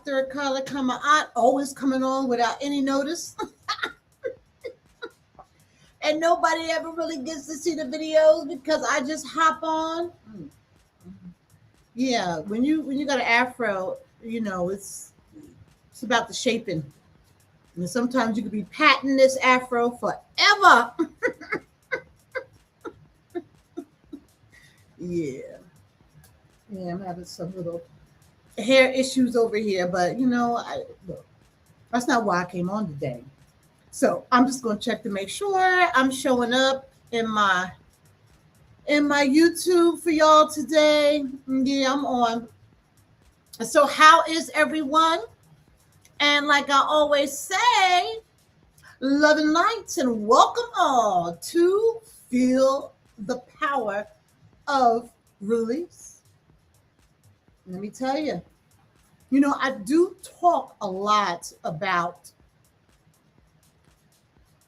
after color coming out, always coming on without any notice. And nobody ever really gets to see the videos because I just hop on. Yeah, when you got an afro, it's about the shaping. And sometimes you could be patting this afro forever. Yeah. Yeah, I'm having some little hair issues over here, but look, that's not why I came on today. So I'm just gonna check to make sure I'm showing up in my YouTube for y'all today. Yeah, I'm on. So how is everyone? And like I always say, love and lights, and welcome all to Feel the Power of Release. Let me tell you, I do talk a lot about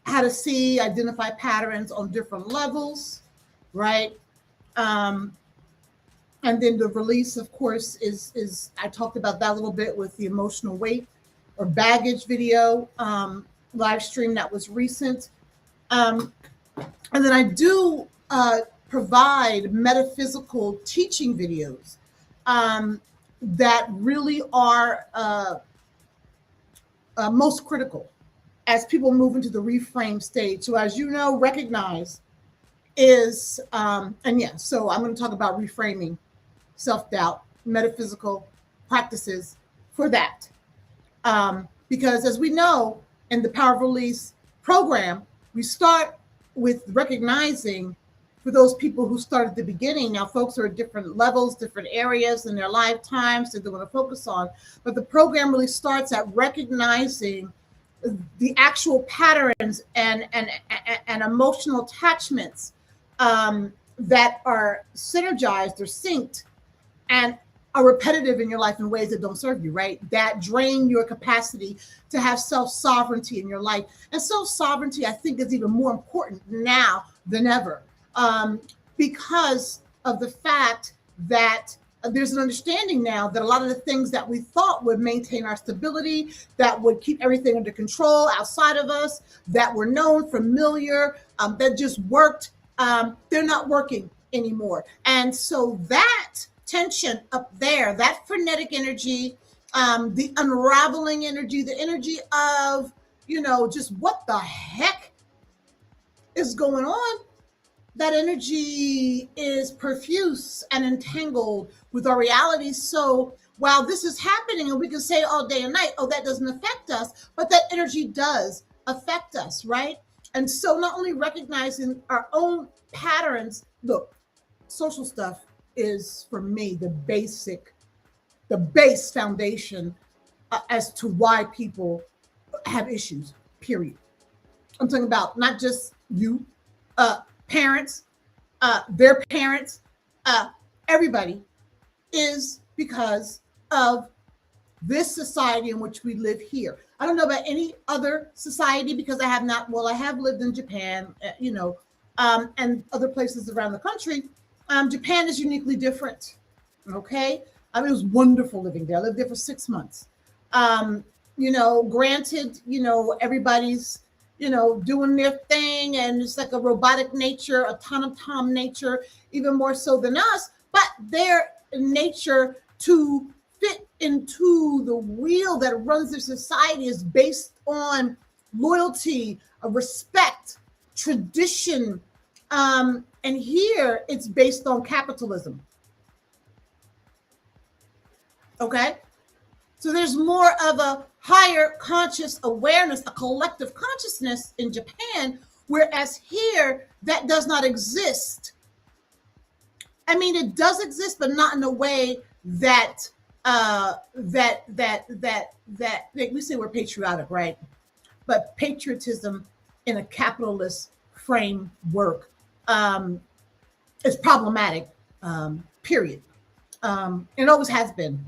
how to see, identify patterns on different levels, right? Um, and then the release, of course, is I talked about that a little bit with the emotional weight or baggage video live stream that was recent. Um, and then I do provide metaphysical teaching videos that really are most critical as people move into the reframe stage. So as you know, recognize is, and yeah, so I'm going to talk about reframing, self-doubt, metaphysical practices for that. Because as we know in the Power of Release program, we start with recognizing for those people who start at the beginning. Now, folks are at different levels, different areas in their lifetimes that they want to focus on. But the program really starts at recognizing the actual patterns and emotional attachments that are synergized or synced and are repetitive in your life in ways that don't serve you, right? That drain your capacity to have self-sovereignty in your life. And self-sovereignty, I think, is even more important now than ever because of the fact that there's an understanding now that a lot of the things that we thought would maintain our stability, that would keep everything under control outside of us, that were known, familiar, that just worked, they're not working anymore. And so that tension up there, that frenetic energy, the unraveling energy, the energy of, just what the heck is going on, that energy is profuse and entangled with our reality. So while this is happening and we can say all day and night, oh, that doesn't affect us, but that energy does affect us, right? And so not only recognizing our own patterns, look, social stuff is for me the base foundation as to why people have issues, period. I'm talking about not just you, parents, their parents, everybody, is because of this society in which we live here. I don't know about any other society because I have not, well, I have lived in Japan, and other places around the country. Japan is uniquely different. Okay. I mean, it was wonderful living there. I lived there for 6 months. Granted, everybody's, doing their thing and it's like a robotic nature, automaton nature, even more so than us, but their nature to fit into the wheel that runs their society is based on loyalty, respect, tradition. And here it's based on capitalism. Okay. So there's more of a higher conscious awareness, a collective consciousness in Japan, whereas here that does not exist. I mean, it does exist, but not in a way that we say we're patriotic, right? But patriotism in a capitalist framework is problematic. Period. It always has been.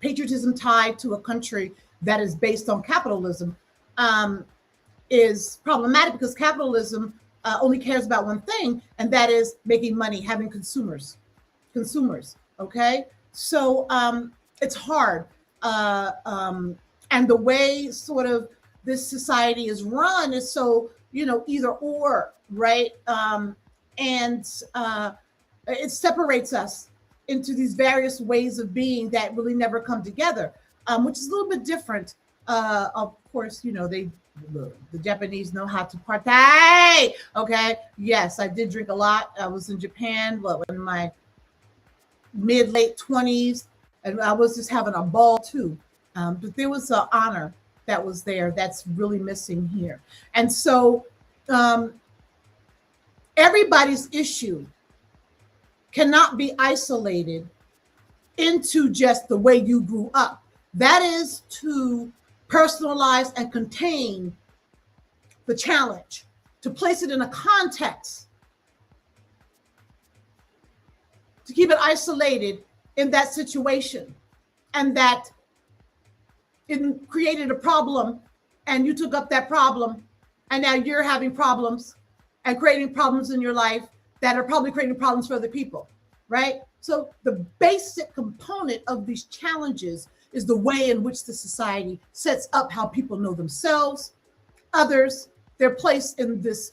Patriotism tied to a country that is based on capitalism is problematic because capitalism only cares about one thing, and that is making money, having consumers. Okay. So it's hard. Uh, um, and the way sort of this society is run is so, either or, right? And it separates us into these various ways of being that really never come together, which is a little bit different. Of course, the Japanese know how to party. Okay, yes, I did drink a lot. I was in Japan, in my mid late 20s, and I was just having a ball too. But there was an honor that was there that's really missing here, and so um, everybody's issue cannot be isolated into just the way you grew up. That is to personalize and contain the challenge, to place it in a context, to keep it isolated in that situation, and that it created a problem, and you took up that problem, and now you're having problems and creating problems in your life that are probably creating problems for other people, right? So the basic component of these challenges is the way in which the society sets up how people know themselves, others, their place in this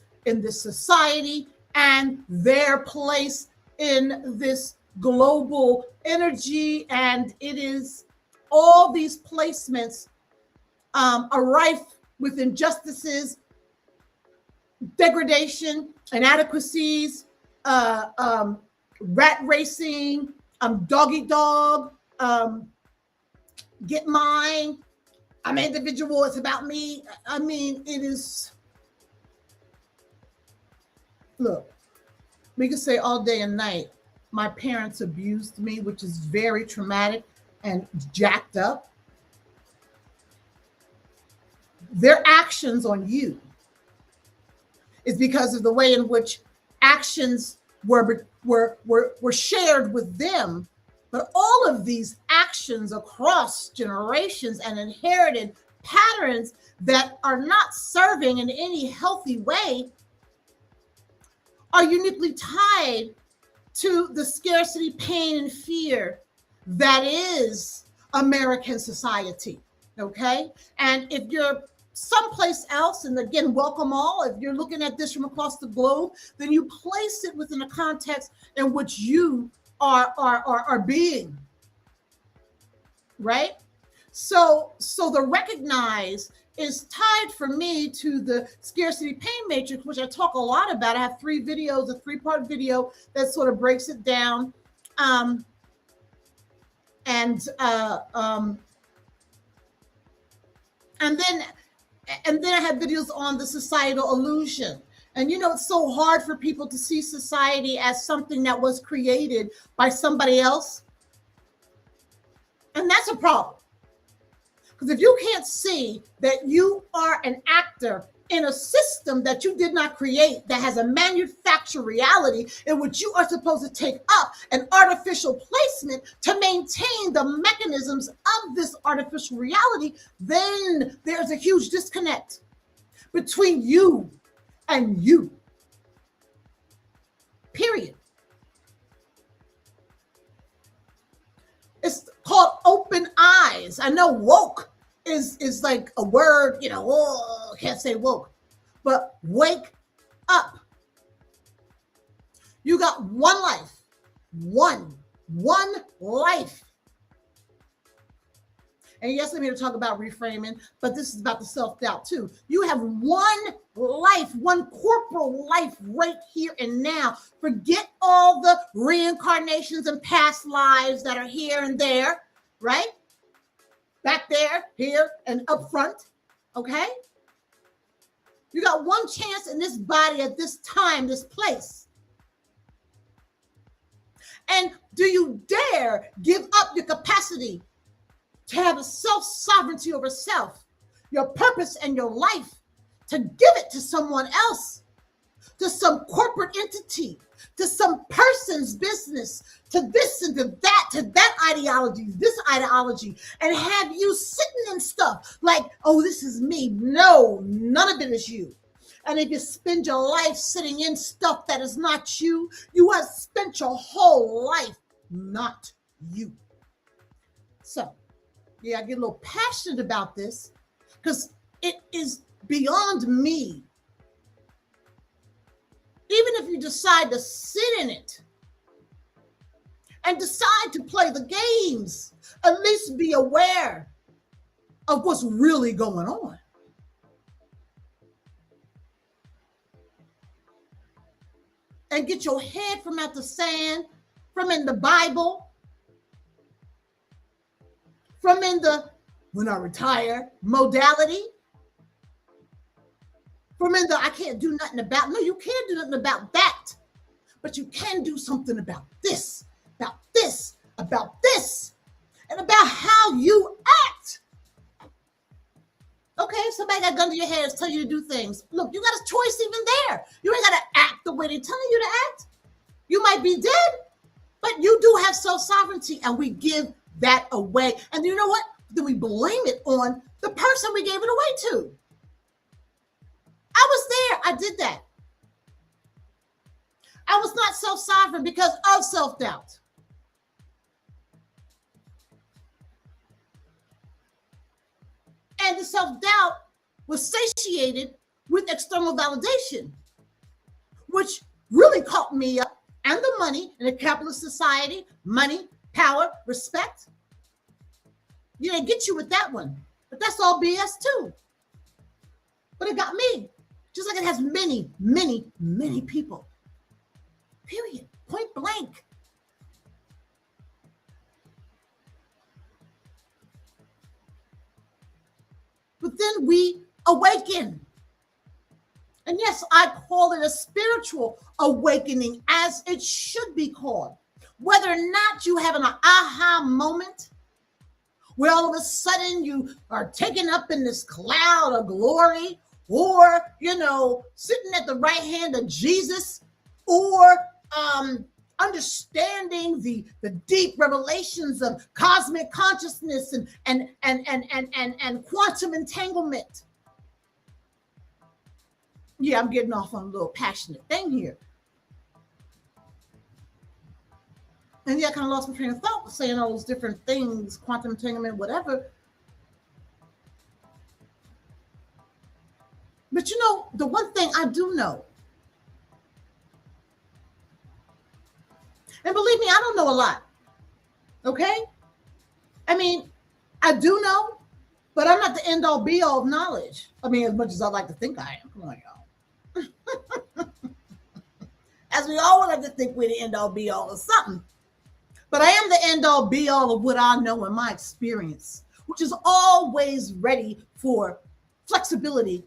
society, and their place in this global energy. And it is all these placements are rife with injustices, degradation, inadequacies, rat racing, dog eat dog, get mine, I'm individual, it's about me. I mean, it is, look, we could say all day and night, my parents abused me, which is very traumatic and jacked up. Their actions on you is because of the way in which actions were shared with them. But all of these actions across generations and inherited patterns that are not serving in any healthy way are uniquely tied to the scarcity, pain, and fear that is American society. Okay? And if you're someplace else, and again, welcome all, if you're looking at this from across the globe, then you place it within a context in which you are being, right? So the recognize is tied for me to the scarcity pain matrix, which I talk a lot about. I have 3 videos, a 3-part video that sort of breaks it down. And then I have videos on the societal illusion. And it's so hard for people to see society as something that was created by somebody else. And that's a problem. Because if you can't see that you are an actor in a system that you did not create, that has a manufactured reality in which you are supposed to take up an artificial placement to maintain the mechanisms of this artificial reality, then there's a huge disconnect between you and you. Period. It's called open eyes. I know woke is like a word, can't say woke, but wake up. You got one life, one life. And yes, I'm here to talk about reframing, but this is about the self-doubt too. You have one life, one corporal life right here and now. Forget all the reincarnations and past lives that are here and there, right? Back there, here, and up front, okay? You got one chance in this body at this time, this place. And do you dare give up your capacity to have a self-sovereignty over self, your purpose and your life, to give it to someone else, to some corporate entity, to some person's business, to this and to that ideology, this ideology, and have you sitting in stuff like, oh, this is me. No, none of it is you. And if you spend your life sitting in stuff that is not you, you have spent your whole life not you. So, yeah, I get a little passionate about this because it is beyond me. Even if you decide to sit in it and decide to play the games, at least be aware of what's really going on. And get your head from out the sand, from in the Bible, from in the when I retire modality, from in the I can't do nothing about. No, you can't do nothing about that. But you can do something about this, about this, about this, and about how you act. Okay, somebody got a gun to your head, tell you to do things. Look, you got a choice even there. You ain't got to act the way they're telling you to act. You might be dead, but you do have self-sovereignty, and we give that away. And you know what? Then we blame it on the person we gave it away to. I was there. I did that. I was not self-sovereign because of self-doubt. And the self-doubt was satiated with external validation, which really caught me up. And the money in a capitalist society, money, power, respect. You didn't get you with that one. But that's all BS too. But it got me. Just like it has many, many, many people. Period. Point blank. But then we awaken. And yes, I call it a spiritual awakening, as it should be called. Whether or not you have an aha moment, where all of a sudden you are taken up in this cloud of glory, or, sitting at the right hand of Jesus, or understanding the deep revelations of cosmic consciousness and quantum entanglement. Yeah, I'm getting off on a little passionate thing here. And yeah, I kind of lost my train of thought saying all those different things, quantum entanglement, whatever. But the one thing I do know, and believe me, I don't know a lot. Okay? I mean, I do know, but I'm not the end all be all of knowledge. I mean, as much as I like to think I am. Come on, y'all. As we all like to think we're the end all be all of something. But I am the end all be all of what I know in my experience, which is always ready for flexibility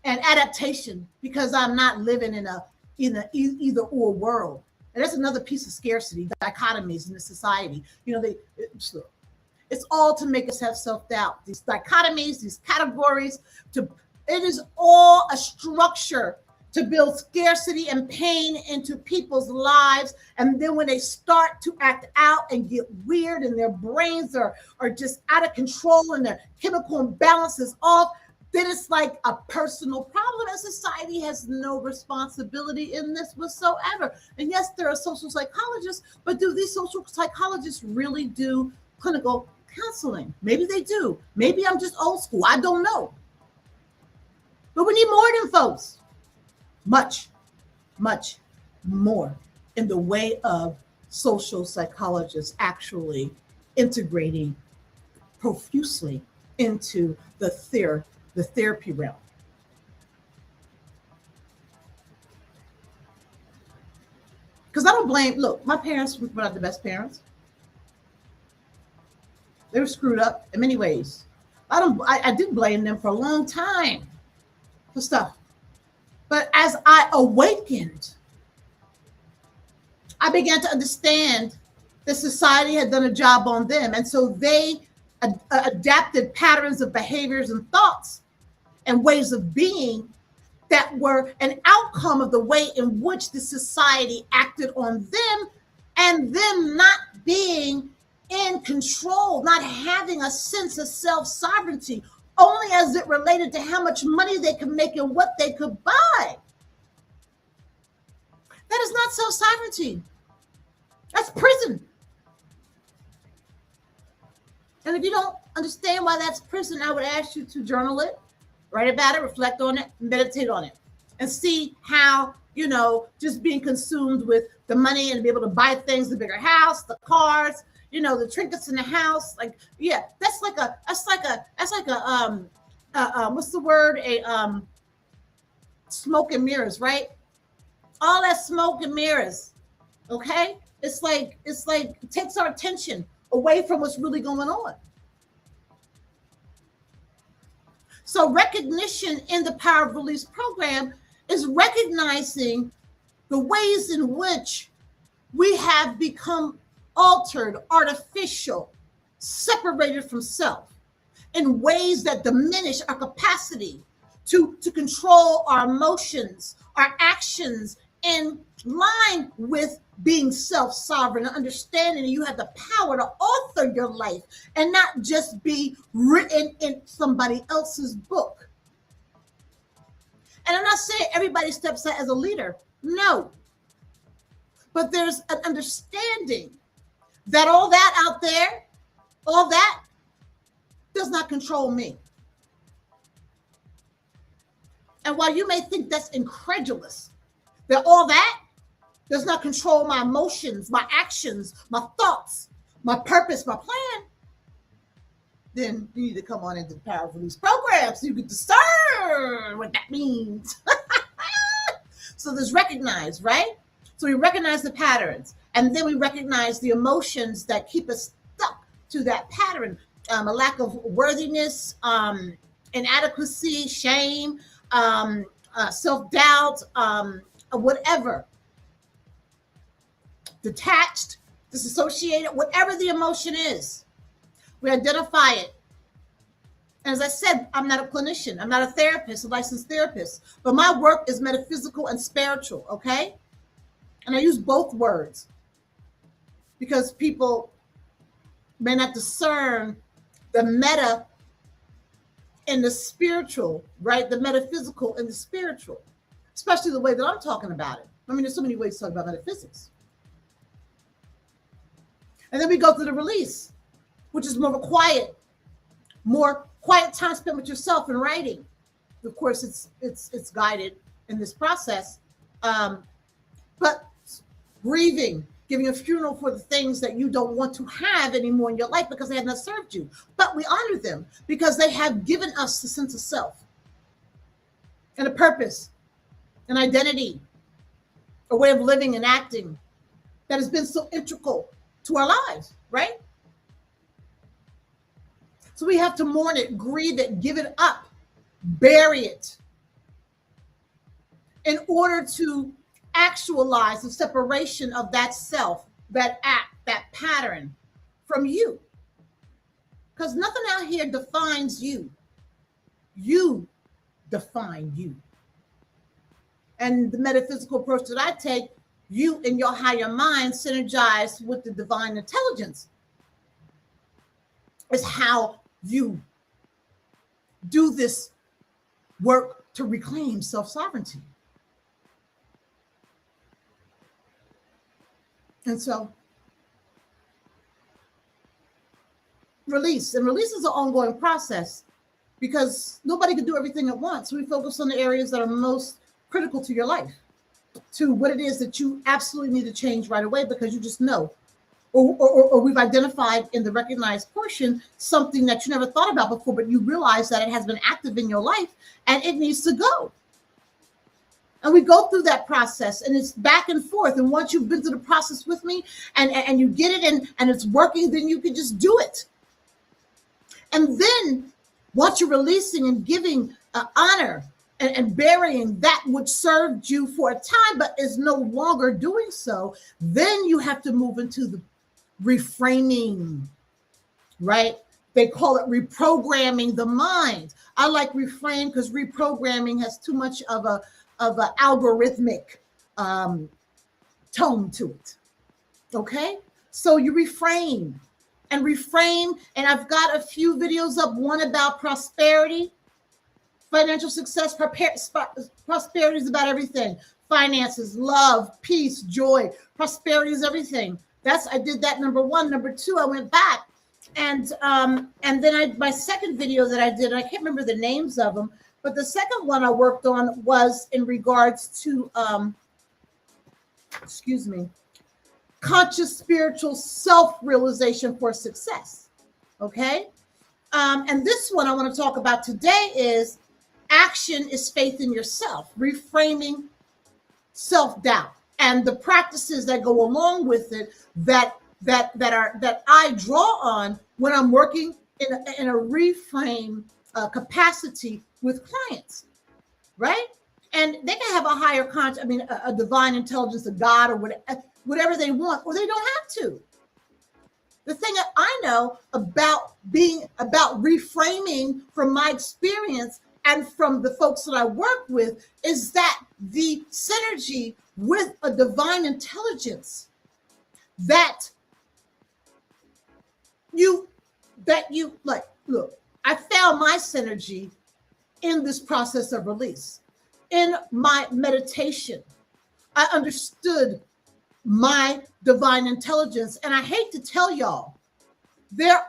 and adaptation, because I'm not living in a either or world. And that's another piece of scarcity, dichotomies in the society. It's all to make us have self-doubt. These dichotomies, these categories, it is all a structure to build scarcity and pain into people's lives. And then when they start to act out and get weird and their brains are just out of control and their chemical imbalance is off, then it's like a personal problem, and society has no responsibility in this whatsoever. And yes, there are social psychologists, but do these social psychologists really do clinical counseling? Maybe they do. Maybe I'm just old school. I don't know. But we need more than folks. Much, much more in the way of social psychologists actually integrating profusely into the therapy realm. Because I don't blame, look, my parents were not the best parents. They were screwed up in many ways. I did blame them for a long time for stuff. But as I awakened, I began to understand that society had done a job on them. And so they adapted patterns of behaviors and thoughts and ways of being that were an outcome of the way in which the society acted on them, and them not being in control, not having a sense of self-sovereignty, only as it related to how much money they could make and what they could buy. That is not self-sovereignty. That's prison. And if you don't understand why that's prison, I would ask you to journal it, write about it, reflect on it, meditate on it, and see how, just being consumed with the money and be able to buy things, the bigger house, the cars, the trinkets in the house. Like, yeah, what's the word? Smoke and mirrors, right? All that smoke and mirrors. Okay. It's like it takes our attention away from what's really going on. So recognition in the Power of Release program is recognizing the ways in which we have become altered, artificial, separated from self in ways that diminish our capacity to control our emotions, our actions, in line with being self-sovereign and understanding that you have the power to author your life and not just be written in somebody else's book. And I'm not saying everybody steps out as a leader. No. But there's an understanding that all that out there, all that does not control me. And while you may think that's incredulous, that all that does not control my emotions, my actions, my thoughts, my purpose, my plan, then you need to come on into the Power of Release program so you can discern what that means. So there's recognize, right? So we recognize the patterns, and then we recognize the emotions that keep us stuck to that pattern. A lack of worthiness, inadequacy, shame, self-doubt, whatever. Detached, disassociated, whatever the emotion is. We identify it. And as I said, I'm not a clinician. I'm not a therapist, a licensed therapist. But my work is metaphysical and spiritual, okay? And I use both words because people may not discern the meta and the spiritual, right? The metaphysical and the spiritual, especially the way that I'm talking about it. I mean, there's so many ways to talk about metaphysics. And then we go through the release, which is more of a quiet time spent with yourself and writing. Of course, it's guided in this process, but grieving, giving a funeral for the things that you don't want to have anymore in your life because they have not served you. But we honor them because they have given us the sense of self and a purpose, an identity, a way of living and acting that has been so integral to our lives, right? So we have to mourn it, grieve it, give it up, bury it in order to actualize the separation of that self, that act, that pattern from you. Because nothing out here defines you. You define you. And the metaphysical approach that I take, you and your higher mind synergize with the divine intelligence is how you do this work to reclaim self-sovereignty. And so release. And release is an ongoing process because nobody can do everything at once. So we focus on the areas that are most critical to your life, to what it is that you absolutely need to change right away because you just know. Or we've identified in the recognized portion something that you never thought about before, but you realize that it has been active in your life and it needs to go. And we go through that process and it's back and forth. And once you've been through the process with me and you get it and it's working, then you can just do it. And then once you're releasing and giving honor and burying that which served you for a time, but is no longer doing so, then you have to move into the reframing, right? They call it reprogramming the mind. I like reframe because reprogramming has too much of an algorithmic tone to it. Okay, so you reframe, and I've got a few videos up. One about prosperity, financial success. Prosperity is about everything: finances, love, peace, joy. Prosperity is everything. I did that number one. Number two, I went back And then my second video that I did, I can't remember the names of them, but the second one I worked on was in regards to excuse me, conscious spiritual self-realization for success. Okay. And this one I want to talk about today is action is faith in yourself, reframing self-doubt and the practices that go along with it that I draw on when I'm working in a reframe capacity with clients, right? And they can have a higher conscious, I mean, a divine intelligence, a God, or whatever they want, or they don't have to. The thing that I know about reframing from my experience and from the folks that I work with is that the synergy with a divine intelligence that you like, look, I found my synergy in this process of release. In my meditation, I understood my divine intelligence. And I hate to tell y'all, it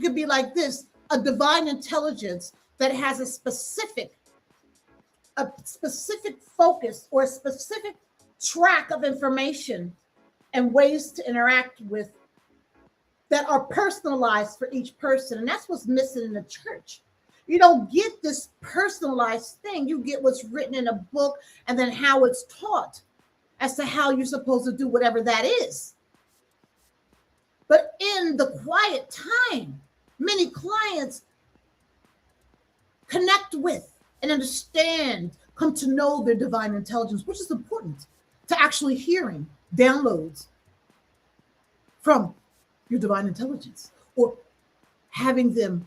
could be like this, a divine intelligence that has a specific focus or a specific track of information and ways to interact with that are personalized for each person. And that's what's missing in the church. You don't get this personalized thing. You get what's written in a book and then how it's taught as to how you're supposed to do whatever that is. But in the quiet time, many clients connect with and understand, come to know their divine intelligence, which is important to actually hearing downloads from your divine intelligence or having them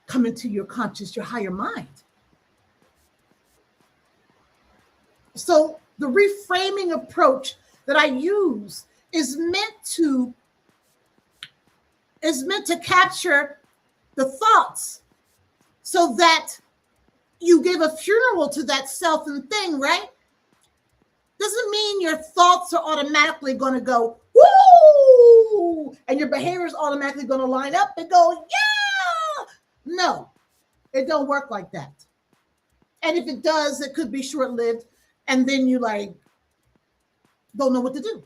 come into your conscious, your higher mind. So the reframing approach that I use is meant to capture the thoughts so that you give a funeral to that self and thing, right? Doesn't mean your thoughts are automatically going to go, woo, and your behavior is automatically going to line up and go, yeah. No, it don't work like that. And if it does, it could be short-lived. And then you like don't know what to do.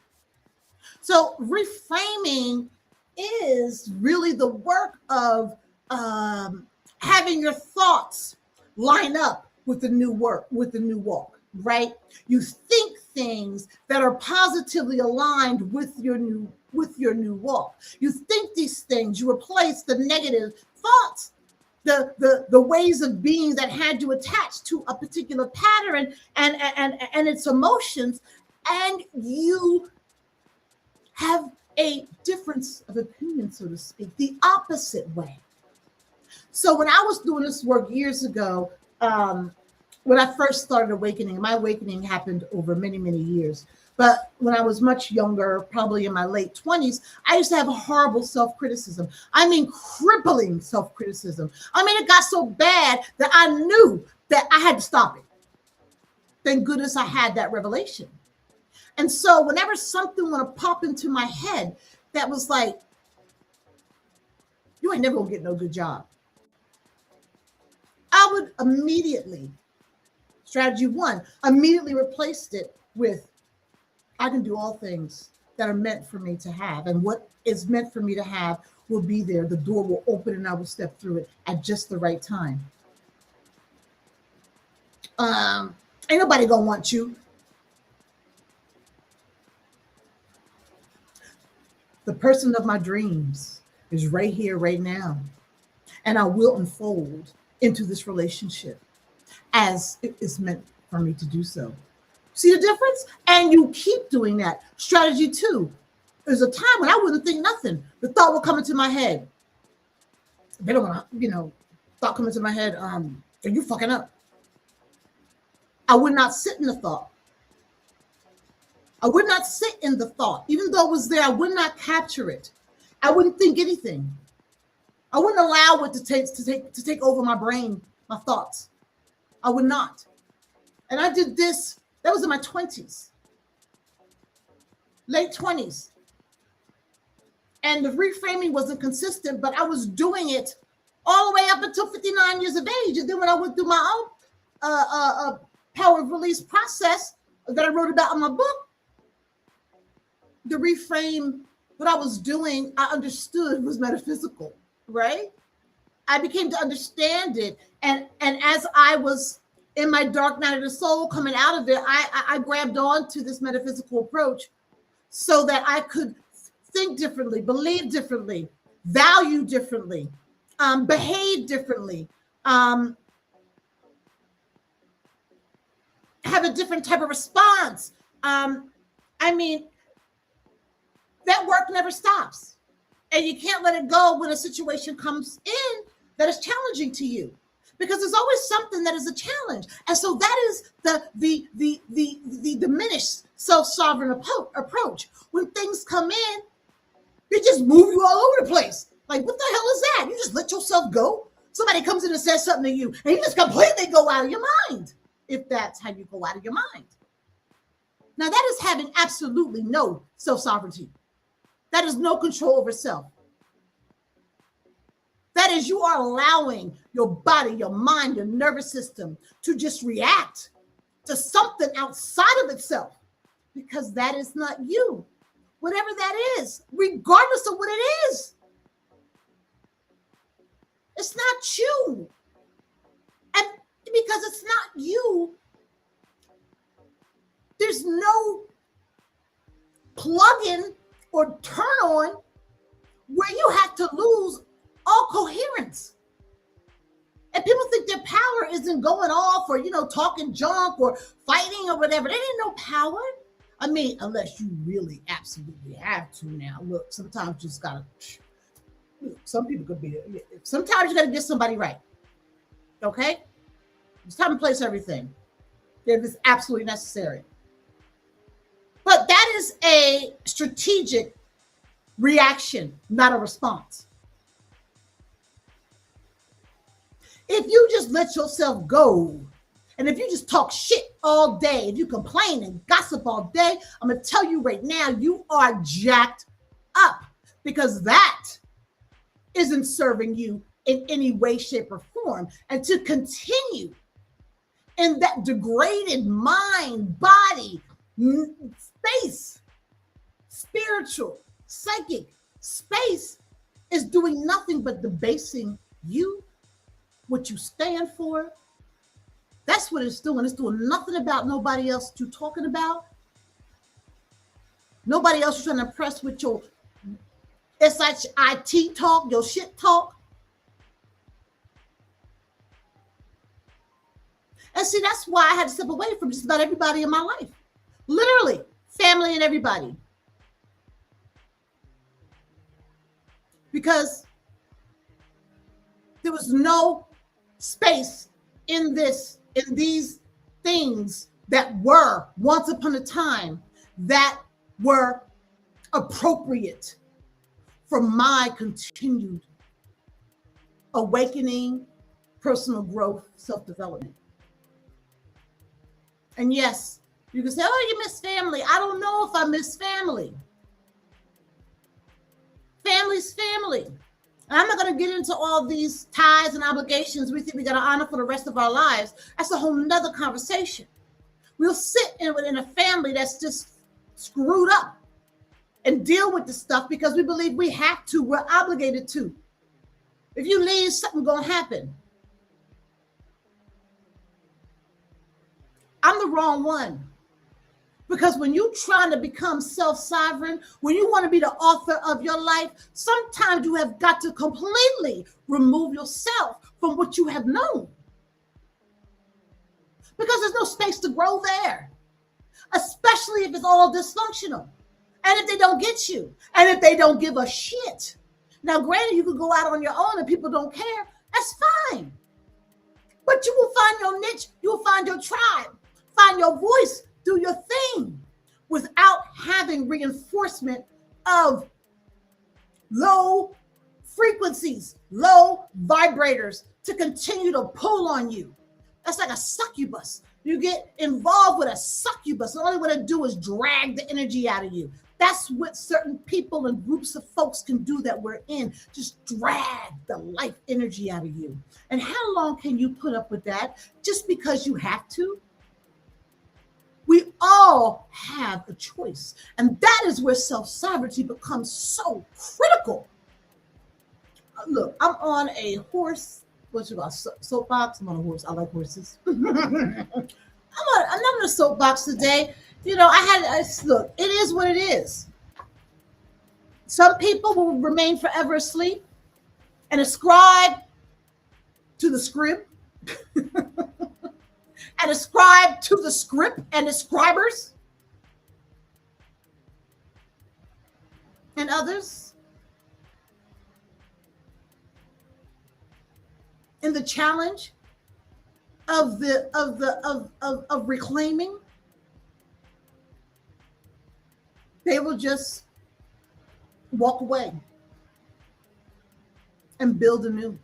So reframing is really the work of having your thoughts line up with the new work, with the new walk, right? You think things that are positively aligned with your new walk. You think these things, you replace the negative thoughts, the ways of being that had you attached to a particular pattern and its emotions, and you have a difference of opinion, so to speak, the opposite way. So when I was doing this work years ago, when I first started awakening, my awakening happened over many, many years. But when I was much younger, probably in my late 20s, I used to have a horrible self-criticism. I mean, crippling self-criticism. I mean, it got so bad that I knew that I had to stop it. Thank goodness I had that revelation. And so whenever something want to pop into my head that was like, you ain't never gonna get no good job, I would immediately, strategy one, immediately replaced it with, I can do all things that are meant for me to have. And what is meant for me to have will be there. The door will open and I will step through it at just the right time. Ain't nobody gonna want you. The person of my dreams is right here, right now. And I will unfold into this relationship as it is meant for me to do so. See the difference? And you keep doing that. Strategy two, there's a time when I wouldn't think nothing. The thought would come into my head. They don't want to, thought come into my head, are you fucking up? I would not sit in the thought. I would not sit in the thought. Even though it was there, I would not capture it. I wouldn't think anything. I wouldn't allow it to take over my brain, my thoughts. I would not. And I did this, that was in my 20s, late 20s. And the reframing wasn't consistent, but I was doing it all the way up until 59 years of age. And then when I went through my own power of release process that I wrote about in my book, the reframe what I was doing, I understood was metaphysical, right? I became to understand it. And as I was in my dark night of the soul coming out of it, I grabbed on to this metaphysical approach so that I could think differently, believe differently, value differently, behave differently, have a different type of response. I mean, that work never stops. And you can't let it go when a situation comes in that is challenging to you, because there's always something that is a challenge. And so that is the diminished self-sovereign approach. When things come in, they just move you all over the place. Like, what the hell is that? You just let yourself go? Somebody comes in and says something to you, and you just completely go out of your mind, if that's how you go out of your mind. Now, that is having absolutely no self-sovereignty. That is no control over self. That is, you are allowing your body, your mind, your nervous system to just react to something outside of itself, because that is not you. Whatever that is, regardless of what it is, it's not you. And because it's not you, there's no plug-in or turn on where you have to lose all coherence. And people think their power isn't going off or, talking junk or fighting or whatever. They didn't know power. I mean, unless you really absolutely have to now. Look, sometimes you just gotta, some people could be, sometimes you gotta get somebody right. Okay? It's time and place everything if it's absolutely necessary. But that is a strategic reaction, not a response. If you just let yourself go, and if you just talk shit all day, if you complain and gossip all day, I'm going to tell you right now, you are jacked up, because that isn't serving you in any way, shape, or form. And to continue in that degraded mind, body, space, spiritual, psychic space is doing nothing but debasing you, what you stand for. That's what it's doing. It's doing nothing about nobody else you're talking about. Nobody else you're trying to impress with your SHIT talk, your shit talk. And see, that's why I had to step away from just about everybody in my life. Literally, family and everybody. Because there was no space in these things that were once upon a time that were appropriate for my continued awakening, personal growth, self-development. And yes, you can say, oh, you miss family. I don't know if I miss family. Family's family. And I'm not going to get into all these ties and obligations we think we got to honor for the rest of our lives. That's a whole nother conversation. We'll sit in a family that's just screwed up and deal with the stuff because we believe we have to. We're obligated to. If you leave, something going to happen. I'm the wrong one. Because when you're trying to become self-sovereign, when you want to be the author of your life, sometimes you have got to completely remove yourself from what you have known. Because there's no space to grow there, especially if it's all dysfunctional. And if they don't get you, and if they don't give a shit. Now, granted, you could go out on your own and people don't care. That's fine. But you will find your niche. You will find your tribe. Find your voice. Do your thing without having reinforcement of low frequencies, low vibrators to continue to pull on you. That's like a succubus. You get involved with a succubus. The only way to do is drag the energy out of you. That's what certain people and groups of folks can do that we're in. Just drag the life energy out of you. And how long can you put up with that just because you have to? We all have a choice. And that is where self-sovereignty becomes so critical. Look, I'm on a horse. What you got? Soapbox? I'm on a horse. I like horses. I'm not on a soapbox today. Look, it is what it is. Some people will remain forever asleep and ascribe to the script and ascribe to the script and the scribers. And others in the challenge of reclaiming, they will just walk away and build anew,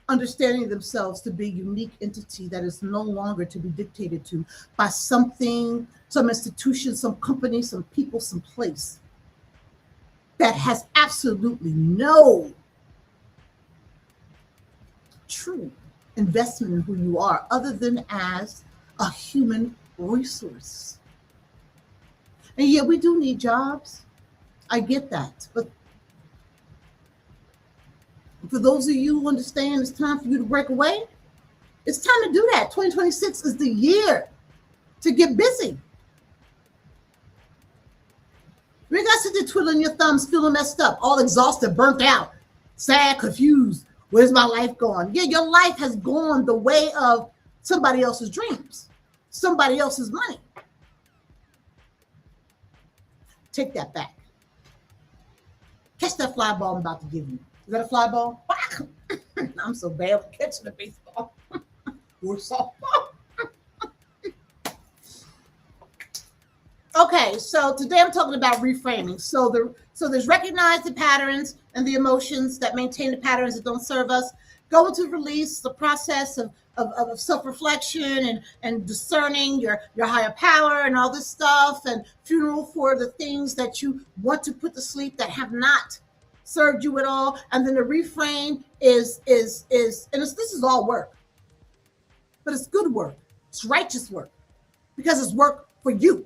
understanding themselves to be a unique entity that is no longer to be dictated to by something, some institution, some company, some people, some place that has absolutely no true investment in who you are other than as a human resource. And yeah, we do need jobs. I get that. But for those of you who understand it's time for you to break away, it's time to do that. 2026 is the year to get busy. You ain't got to sit there twiddling your thumbs, feeling messed up, all exhausted, burnt out, sad, confused. Where's my life going? Yeah, your life has gone the way of somebody else's dreams, somebody else's money. Take that back. Catch that fly ball I'm about to give you. Is that a fly ball? I'm so bad at catching a baseball or softball. Okay, so today I'm talking about reframing. So there's recognize the patterns and the emotions that maintain the patterns that don't serve us. Go into release, the process of self-reflection and discerning your higher power and all this stuff, and funeral for the things that you want to put to sleep that have not served you at all. And then the reframe is this is all work, but it's good work. It's righteous work because it's work for you.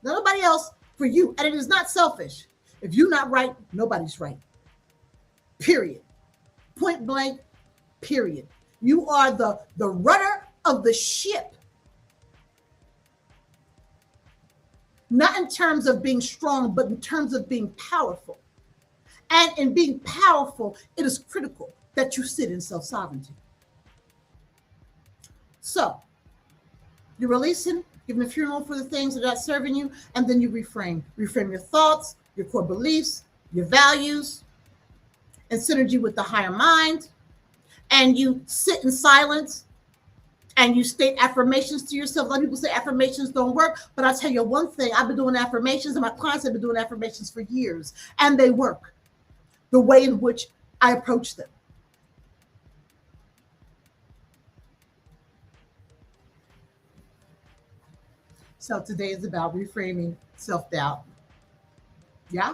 Nobody else, for you. And it is not selfish. If you're not right, nobody's right. Period. Point blank, period. You are the rudder of the ship. Not in terms of being strong, but in terms of being powerful. And in being powerful, it is critical that you sit in self-sovereignty. So, you're releasing, giving a funeral for the things that are not serving you, and then you reframe. Reframe your thoughts, your core beliefs, your values, in synergy with the higher mind. And you sit in silence and you state affirmations to yourself. A lot of people say affirmations don't work, but I'll tell you one thing. I've been doing affirmations and my clients have been doing affirmations for years, and they work the way in which I approach them. So today is about reframing self-doubt. Yeah?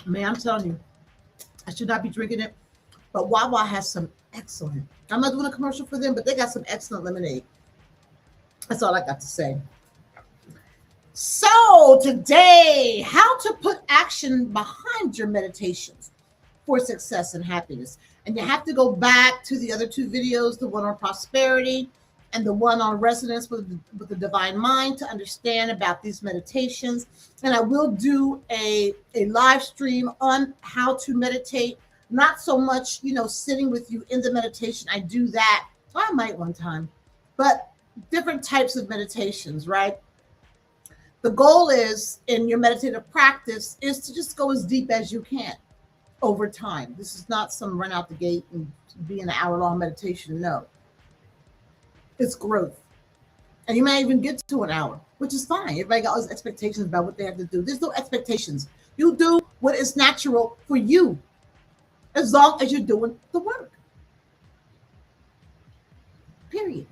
Man, I'm telling you, I should not be drinking it, but Wawa has some excellent. I'm not doing a commercial for them, but they got some excellent lemonade. That's all I got to say. So today, how to put action behind your meditations for success and happiness. And you have to go back to the other two videos, the one on prosperity and the one on resonance with the divine mind, to understand about these meditations. And I will do a live stream on how to meditate, not so much, sitting with you in the meditation. I do that. I might one time, but different types of meditations, right? The goal is in your meditative practice is to just go as deep as you can over time. This is not some run out the gate and be an hour-long meditation. No. It's growth. And you may even get to an hour, which is fine. Everybody got all these expectations about what they have to do. There's no expectations. You do what is natural for you, as long as you're doing the work. Period.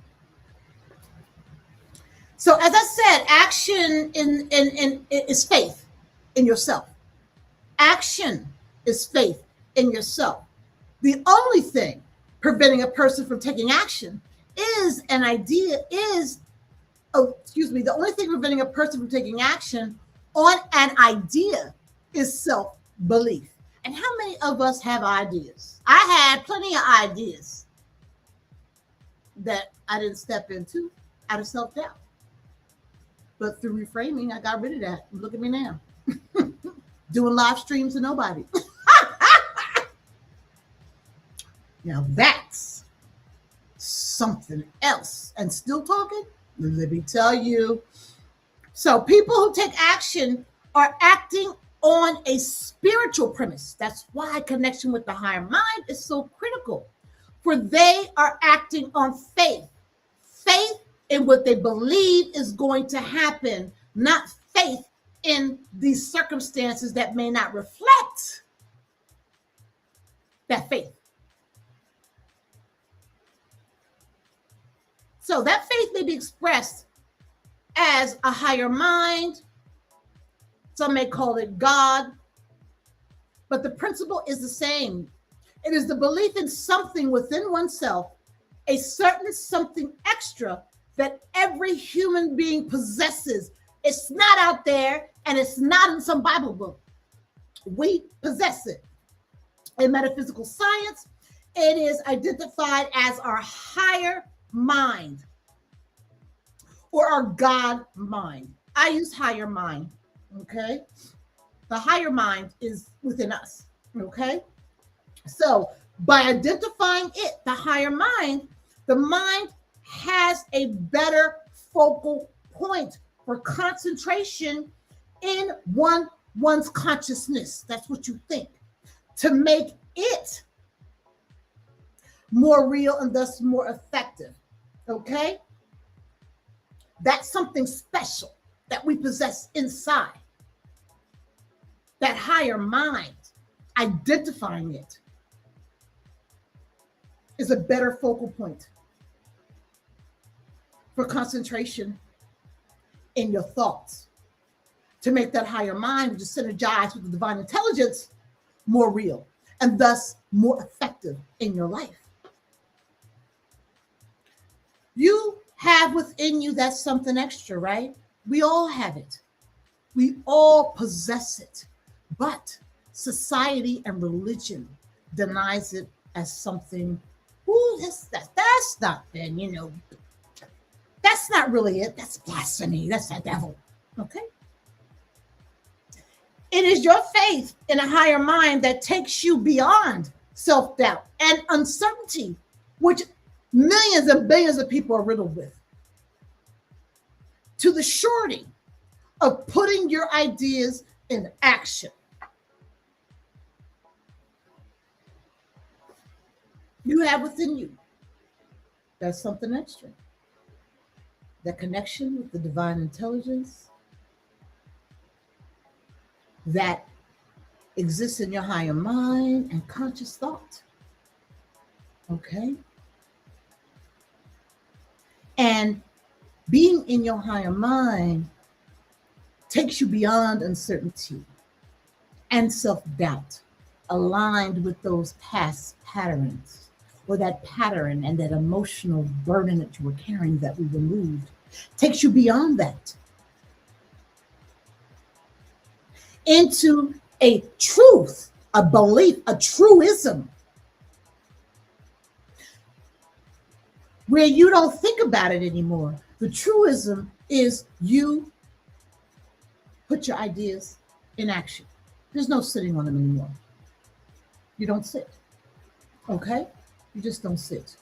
So as I said, action in is faith in yourself. Action is faith in yourself. The only thing preventing a person from taking action is an idea, is, oh, excuse me, the only thing preventing a person from taking action on an idea is self belief. And how many of us have ideas? I had plenty of ideas that I didn't step into out of self doubt. But through reframing, I got rid of that. Look at me now. Doing live streams to nobody. Now that's something else. And still talking? Let me tell you. So people who take action are acting on a spiritual premise. That's why connection with the higher mind is so critical. For they are acting on faith. Faith in what they believe is going to happen, not faith in these circumstances that may not reflect that faith. So that faith may be expressed as a higher mind. Some may call it God, but the principle is the same. It is the belief in something within oneself, a certain something extra that every human being possesses. It's not out there and it's not in some Bible book. We possess it. In metaphysical science, it is identified as our higher mind or our God mind. I use higher mind, okay? The higher mind is within us, okay? So by identifying it, the higher mind, the mind has a better focal point for concentration in one's consciousness. That's what you think. To make it more real and thus more effective. Okay? That's something special that we possess inside. That higher mind, identifying it, is a better focal point for concentration in your thoughts. To make that higher mind, which is synergized with the divine intelligence, more real and thus more effective in your life. You have within you that something extra, right? We all have it. We all possess it. But society and religion denies it as something, that's not, then, you know, that's not really it. That's blasphemy. That's the devil. Okay? It is your faith in a higher mind that takes you beyond self-doubt and uncertainty, which millions and billions of people are riddled with, to the surety of putting your ideas in action. You have within you that's something extra. That connection with the divine intelligence that exists in your higher mind and conscious thought. Okay? And being in your higher mind takes you beyond uncertainty and self-doubt, aligned with those past patterns, or that pattern and that emotional burden that you were carrying that we removed, takes you beyond that into a truth, a belief, a truism, where you don't think about it anymore. The truism is you put your ideas in action. There's no sitting on them anymore. You don't sit. Okay? You just don't sit.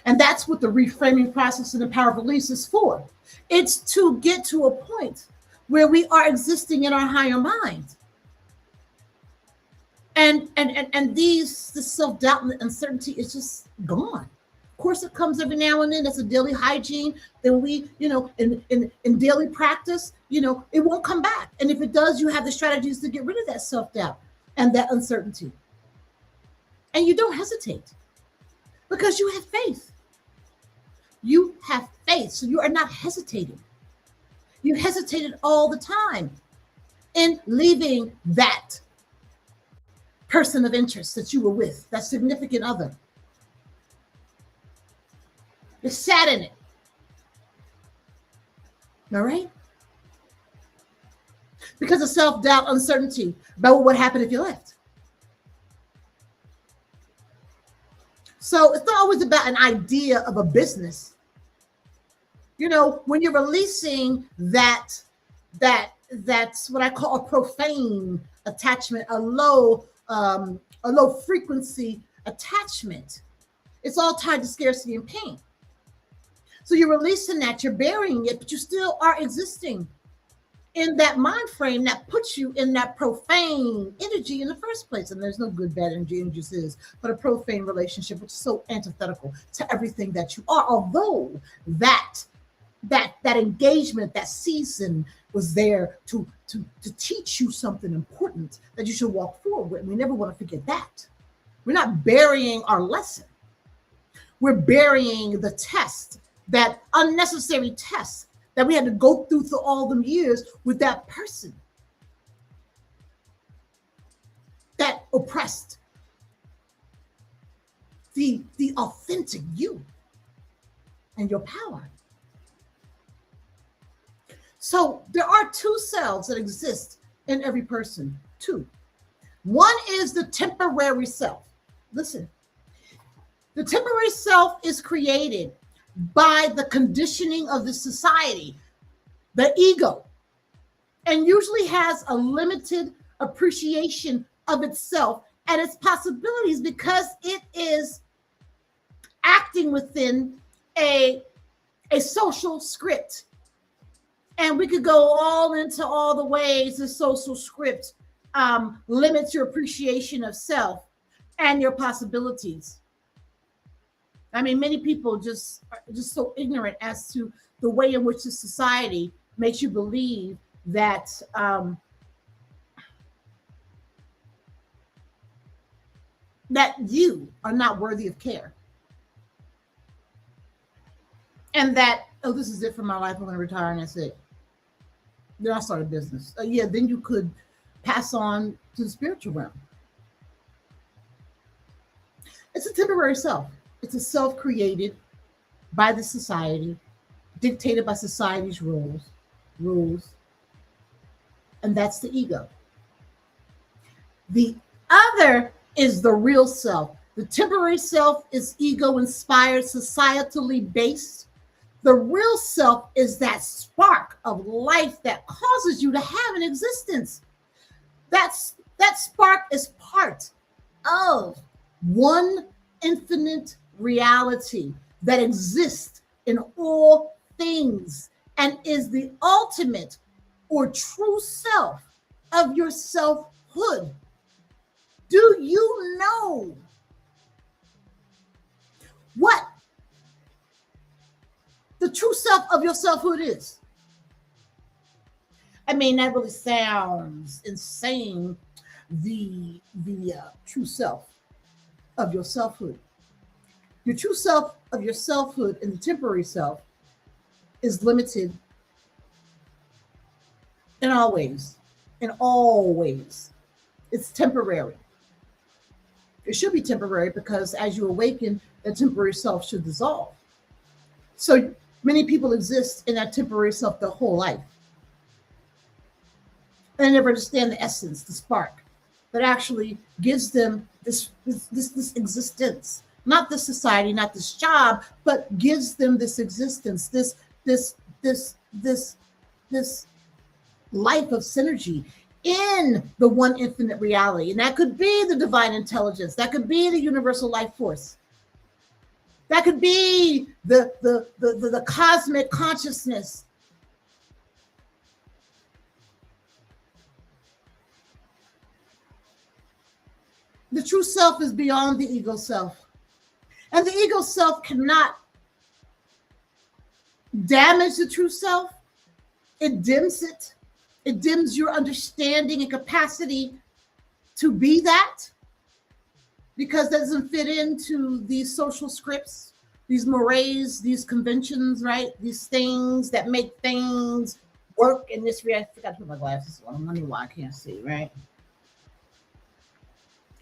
And that's what the reframing process and the power of release is for. It's to get to a point where we are existing in our higher mind. And this self-doubt and uncertainty is just gone. Of course, it comes every now and then. That's a daily hygiene. Then we, in daily practice, it won't come back. And if it does, you have the strategies to get rid of that self-doubt and that uncertainty. And you don't hesitate because you have faith. You have faith. So you are not hesitating. You hesitated all the time in leaving that person of interest that you were with, that significant other. You sat in it. All right? Because of self-doubt, uncertainty about what would happen if you left. So it's not always about an idea of a business. You know, when you're releasing that's what I call a profane attachment, a low frequency attachment. It's all tied to scarcity and pain. So you're releasing that, you're burying it, but you still are existing in that mind frame that puts you in that profane energy in the first place. And there's no good, bad energy, and just is, but a profane relationship, which is so antithetical to everything that you are. Although that engagement, that season was there to teach you something important that you should walk forward with. And we never want to forget that. We're not burying our lesson. We're burying the test, that unnecessary test that we had to go through all them years with that person that oppressed the authentic you and your power. So there are two selves that exist in every person. Two. One is the temporary self. Listen, the temporary self is created by the conditioning of the society, the ego, and usually has a limited appreciation of itself and its possibilities because it is acting within a social script. And we could go all into all the ways the social script limits your appreciation of self and your possibilities. I mean, many people just are just so ignorant as to the way in which the society makes you believe that that you are not worthy of care, and that, oh, this is it for my life, I'm going to retire and that's it. Then I'll start a business. Yeah, then you could pass on to the spiritual realm. It's a temporary self. It's a self created by the society, dictated by society's rules, and that's the ego. The other is the real self. The temporary self is ego inspired, societally based. The real self is that spark of life that causes you to have an existence. That spark is part of one infinite reality that exists in all things and is the ultimate or true self of your selfhood. Do you know what the true self of your selfhood is? I mean, that really sounds insane. The true self of your selfhood. Your true self of your selfhood and the temporary self is limited in all ways. In all ways. It's temporary. It should be temporary because as you awaken, that temporary self should dissolve. So many people exist in that temporary self their whole life. And they never understand the essence, the spark that actually gives them this existence. Not this society, not this job, but gives them this existence, this life of synergy in the one infinite reality. And that could be the divine intelligence. That could be the universal life force. That could be the cosmic consciousness. The true self is beyond the ego self. And the ego self cannot damage the true self. It dims it. It dims your understanding and capacity to be that because that doesn't fit into these social scripts these mores, these conventions, right? These things that make things work in this reality. I forgot to put my glasses on. I'm wondering why I can't see, right?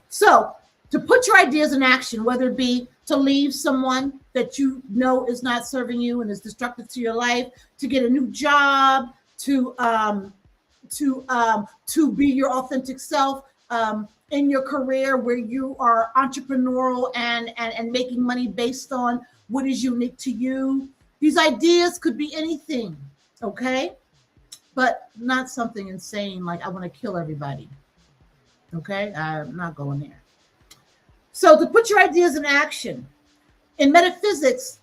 So, to put your ideas in action, whether it be to leave someone that you know is not serving you and is destructive to your life, to get a new job, to be your authentic self in your career where you are entrepreneurial and making money based on what is unique to you. These ideas could be anything, okay? But not something insane like I want to kill everybody. Okay? I'm not going there. So to put your ideas in action, in metaphysics,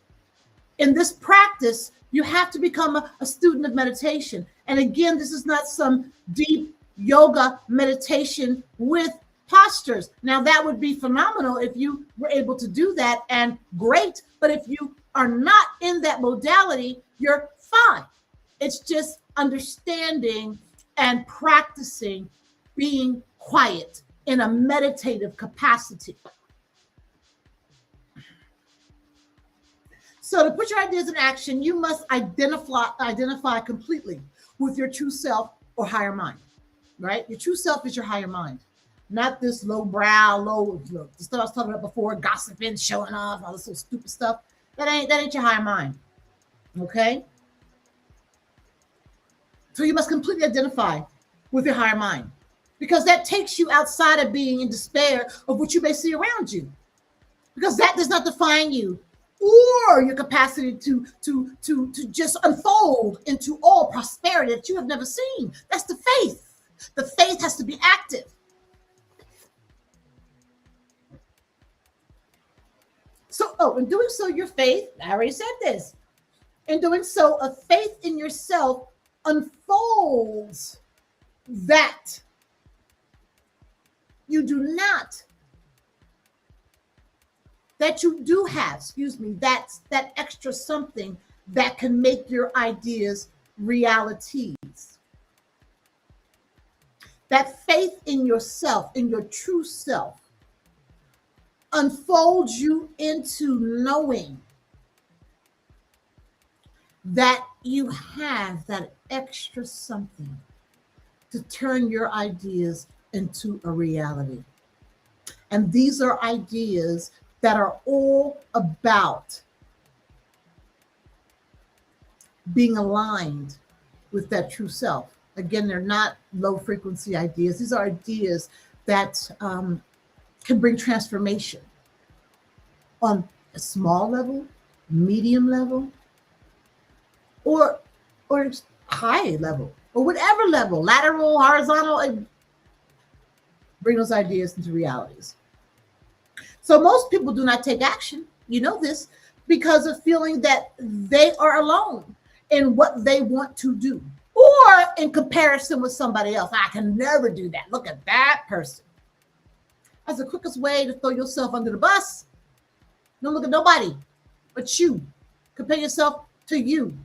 in this practice, you have to become a student of meditation. And again, this is not some deep yoga meditation with postures. Now, that would be phenomenal if you were able to do that, and great. But if you are not in that modality, you're fine. It's just understanding and practicing being quiet in a meditative capacity. So to put your ideas in action, you must identify completely with your true self or higher mind, right? Your true self is your higher mind, not this low brow, the stuff I was talking about before, gossiping, showing off, all this little stupid stuff. That ain't your higher mind, okay? So you must completely identify with your higher mind, because that takes you outside of being in despair of what you may see around you, because that does not define you or your capacity to just unfold into all prosperity that you have never seen. That's the faith. The faith has to be active. So, in doing so, your faith, I already said this, in doing so, a faith in yourself unfolds that you do not, that you do have, that's that extra something that can make your ideas realities. That faith in yourself, in your true self, unfolds you into knowing that you have that extra something to turn your ideas into a reality. And these are ideas that are all about being aligned with that true self. Again, they're not low frequency ideas. These are ideas that can bring transformation on a small level, medium level, or high level, or whatever level, lateral, horizontal, and bring those ideas into realities. So most people do not take action, you know this, because of feeling that they are alone in what they want to do, or in comparison with somebody else. I can never do that. Look at that person. That's the quickest way to throw yourself under the bus. Don't look at nobody but you. Compare yourself to you.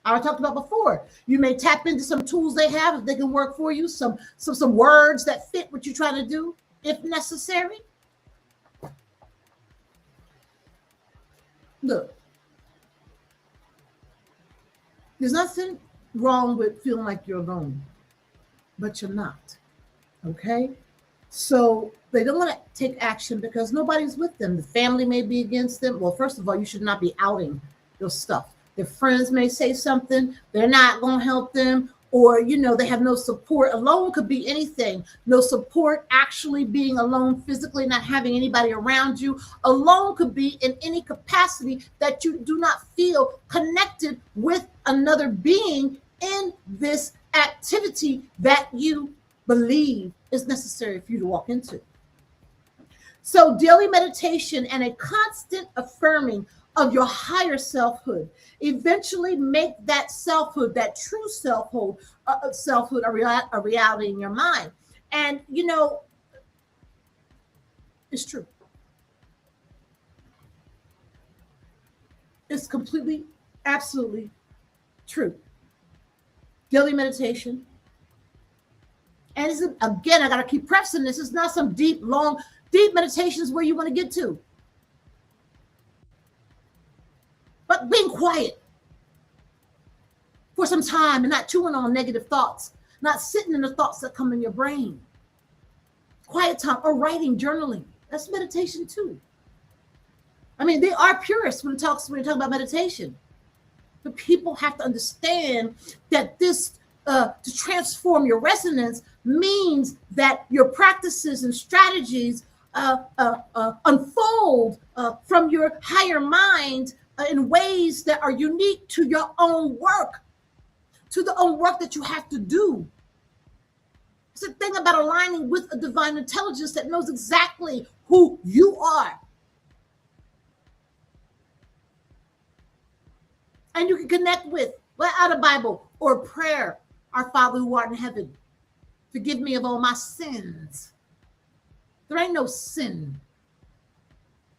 I talked about before. You may tap into some tools they have if they can work for you, some words that fit what you're trying to do, if necessary. Look, there's nothing wrong with feeling like you're alone, but you're not. Okay? So they don't want to take action because nobody's with them. The family may be against them. Well, first of all, you should not be outing your stuff. Their friends may say something, they're not going to help them, or, they have no support. Alone could be anything. No support, actually being alone physically, not having anybody around you. Alone could be in any capacity that you do not feel connected with another being in this activity that you believe is necessary for you to walk into. So daily meditation and a constant affirming of your higher selfhood eventually make that selfhood, that true selfhood, a reality in your mind. And it's true. It's completely, absolutely true. Daily meditation. And again, I got to keep pressing this. It's not some deep meditations where you want to get to. being quiet for some time and not chewing on negative thoughts, not sitting in the thoughts that come in your brain. Quiet time or writing, journaling. That's meditation too. I mean, they are purists when you talk about meditation. But people have to understand that this to transform your resonance means that your practices and strategies unfold from your higher mind in ways that are unique to your own work, to the own work that you have to do. It's the thing about aligning with a divine intelligence that knows exactly who you are. And you can connect with, out of Bible or prayer, our Father who art in heaven, forgive me of all my sins. There ain't no sin.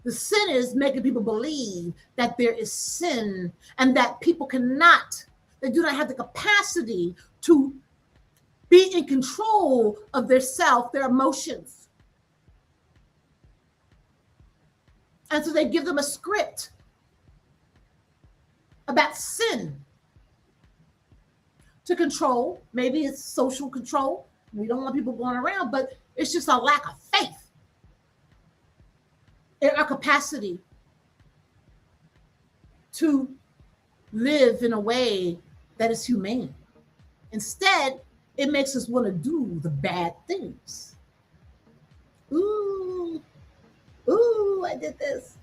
The sin is making people believe that there is sin and that people cannot, they do not have the capacity to be in control of their self, their emotions. And so they give them a script about sin to control. Maybe it's social control. We don't want people going around, but it's just a lack of faith in our capacity to live in a way that is humane. Instead, it makes us want to do the bad things. Ooh, I did this.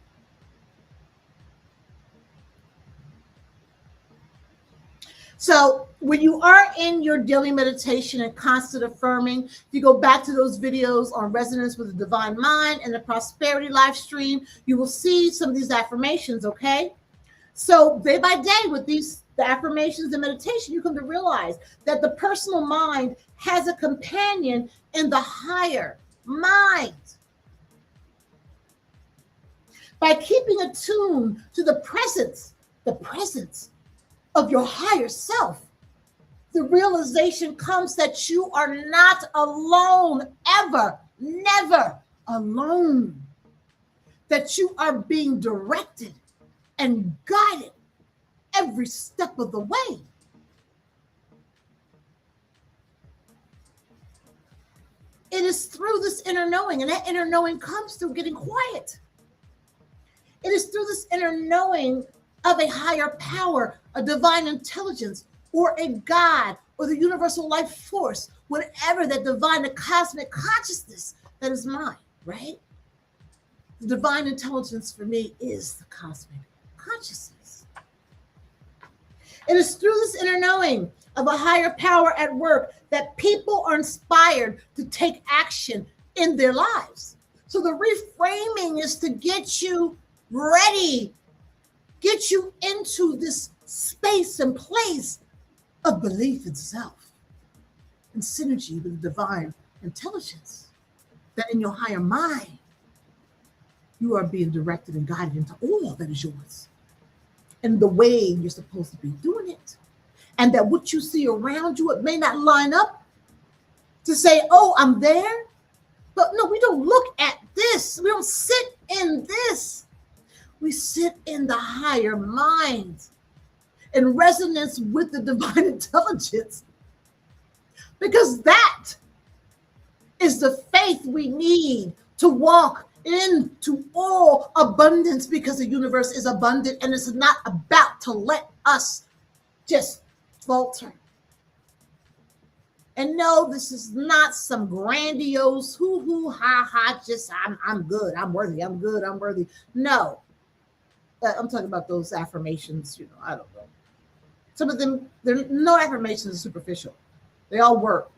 So when you are in your daily meditation and constant affirming, if you go back to those videos on resonance with the divine mind and the prosperity live stream, you will see some of these affirmations, okay? So day by day with the affirmations and meditation, you come to realize that the personal mind has a companion in the higher mind. By keeping attuned to the presence of your higher self, the realization comes that you are not alone, ever, never alone. That you are being directed and guided every step of the way. It is through this inner knowing, and that inner knowing comes through getting quiet. It is through this inner knowing of a higher power, a divine intelligence, or a God, or the universal life force, whatever that divine, the cosmic consciousness that is mine, right? The divine intelligence for me is the cosmic consciousness. It is through this inner knowing of a higher power at work that people are inspired to take action in their lives. So the reframing is to get you ready, get you into this space and place of belief in self and synergy with the divine intelligence, that in your higher mind, you are being directed and guided into all that is yours and the way you're supposed to be doing it. And that what you see around you, it may not line up to say, oh, I'm there. But no, we don't look at this. We don't sit in this. We sit in the higher mind in resonance with the divine intelligence. Because that is the faith we need to walk into all abundance, because the universe is abundant and it's not about to let us just falter. And no, this is not some grandiose hoo-hoo, ha-ha, just I'm good, I'm worthy, I'm good, I'm worthy. No, I'm talking about those affirmations, I don't know. Some of them, no affirmations are superficial. They all work.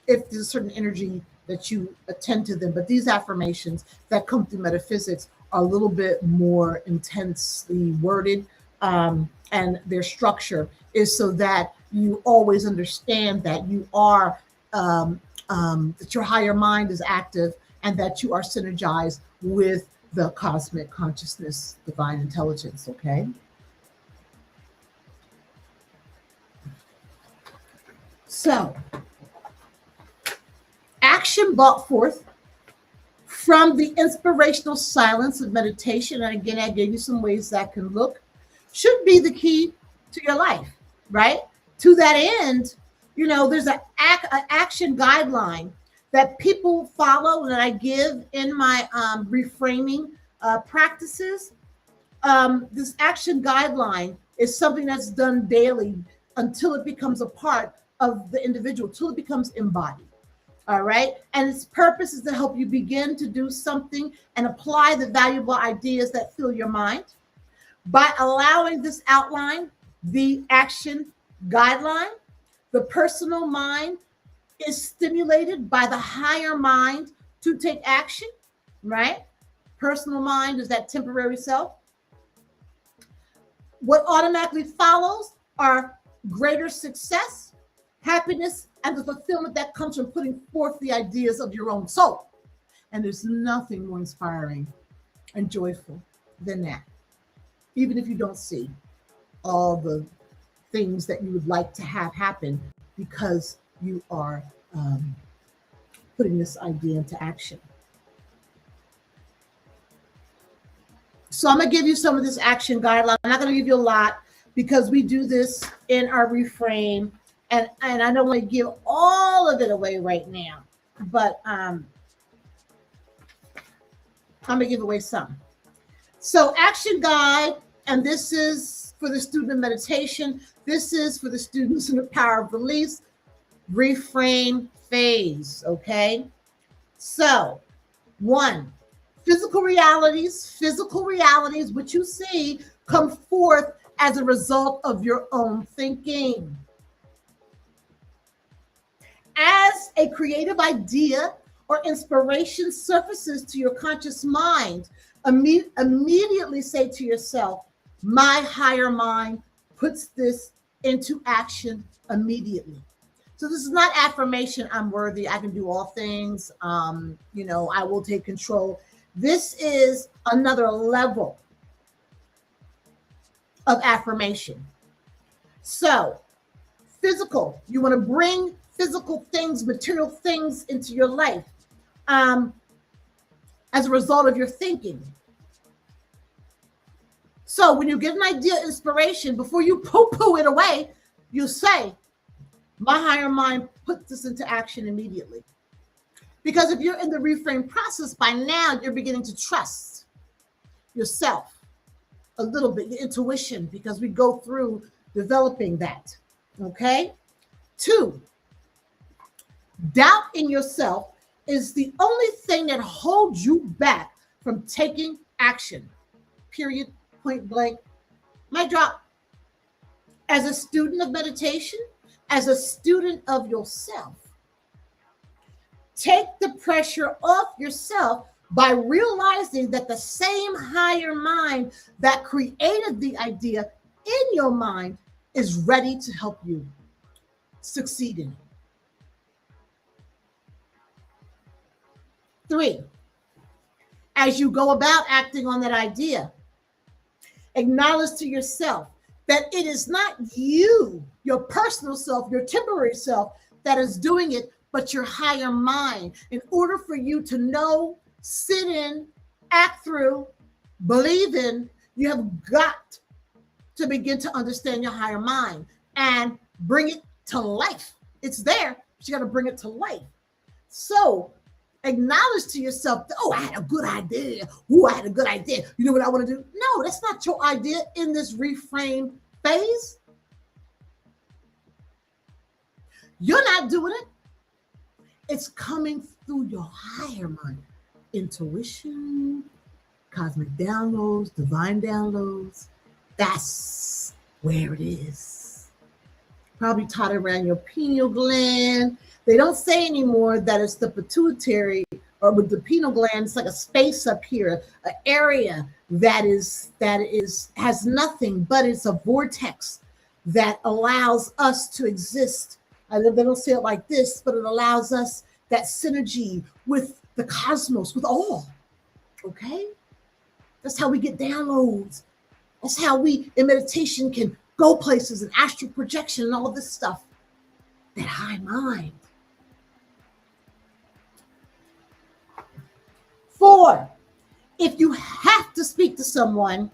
If there's a certain energy that you attend to them, but these affirmations that come through metaphysics are a little bit more intensely worded, and their structure is so that you always understand that you are, that your higher mind is active and that you are synergized with the cosmic consciousness, divine intelligence, okay? So, action brought forth from the inspirational silence of meditation, and again, I gave you some ways that can look, should be the key to your life, right? To that end, there's an action guideline that people follow that I give in my reframing practices. This action guideline is something that's done daily until it becomes a part of the individual, till it becomes embodied. All right. And its purpose is to help you begin to do something and apply the valuable ideas that fill your mind. By allowing this outline, the action guideline, the personal mind is stimulated by the higher mind to take action, right? Personal mind is that temporary self. What automatically follows are greater success, happiness, and the fulfillment that comes from putting forth the ideas of your own soul. And there's nothing more inspiring and joyful than that, even if you don't see all the things that you would like to have happen, because you are putting this idea into action. So I'm going to give you some of this action guideline. I'm not going to give you a lot because we do this in our reframe, and I don't want to give all of it away right now, but I'm going to give away some. So action guide, and this is for the student of meditation. This is for the students in the power of release reframe phase. Okay. So 1, physical realities, what you see come forth as a result of your own thinking. As a creative idea or inspiration surfaces to your conscious mind, immediately say to yourself, my higher mind puts this into action immediately. So this is not affirmation, I'm worthy, I can do all things, I will take control. This is another level of affirmation. So physical, you want to bring physical things, material things into your life as a result of your thinking. So when you get an idea, inspiration, before you poo-poo it away, you say, my higher mind puts this into action immediately. Because if you're in the reframe process, by now you're beginning to trust yourself a little bit, your intuition, because we go through developing that. Okay? 2, doubt in yourself is the only thing that holds you back from taking action. Period. Point blank. Mic drop. As a student of meditation, as a student of yourself, take the pressure off yourself by realizing that the same higher mind that created the idea in your mind is ready to help you succeed in it. 3, as you go about acting on that idea, acknowledge to yourself that it is not you, your personal self, your temporary self, that is doing it, but your higher mind. In order for you to know, sit in, act through, believe in, you have got to begin to understand your higher mind and bring it to life. It's there, but you got to bring it to life. So acknowledge to yourself, oh, I had a good idea. Oh, I had a good idea. You know what I want to do? No, that's not your idea in this reframe phase. You're not doing it. It's coming through your higher mind. Intuition, cosmic downloads, divine downloads. That's where it is. Probably tied around your pineal gland. They don't say anymore that it's the pituitary, or with the pineal gland, it's like a space up here, an area that has nothing, but it's a vortex that allows us to exist. They don't say it like this, but it allows us that synergy with the cosmos, with all. Okay? That's how we get downloads. That's how we, in meditation, can go places and astral projection and all of this stuff. That high mind. 4, if you have to speak to someone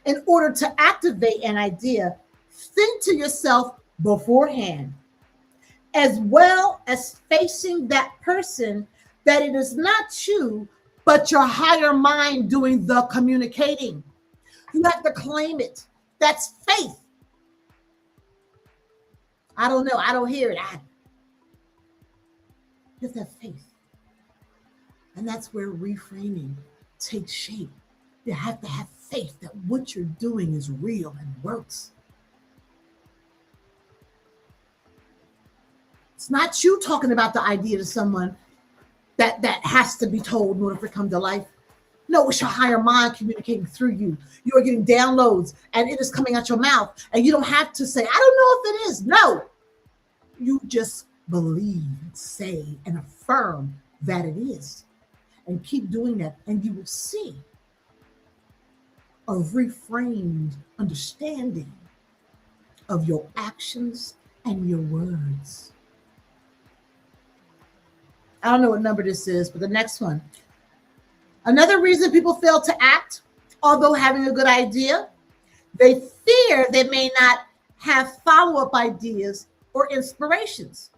in order to activate an idea, think to yourself beforehand, as well as facing that person, that it is not you, but your higher mind doing the communicating. You have to claim it. That's faith. I don't know. I don't hear it. You have to have faith. And that's where reframing takes shape. You have to have faith that what you're doing is real and works. It's not you talking about the idea to someone that has to be told in order for it to come to life. No, it's your higher mind communicating through you. You are getting downloads and it is coming out your mouth. And you don't have to say, I don't know if it is. No, you just believe, say, and affirm that it is. And keep doing that. And you will see a reframed understanding of your actions and your words. I don't know what number this is, but the next one. Another reason people fail to act, although having a good idea, they fear they may not have follow-up ideas or inspirations.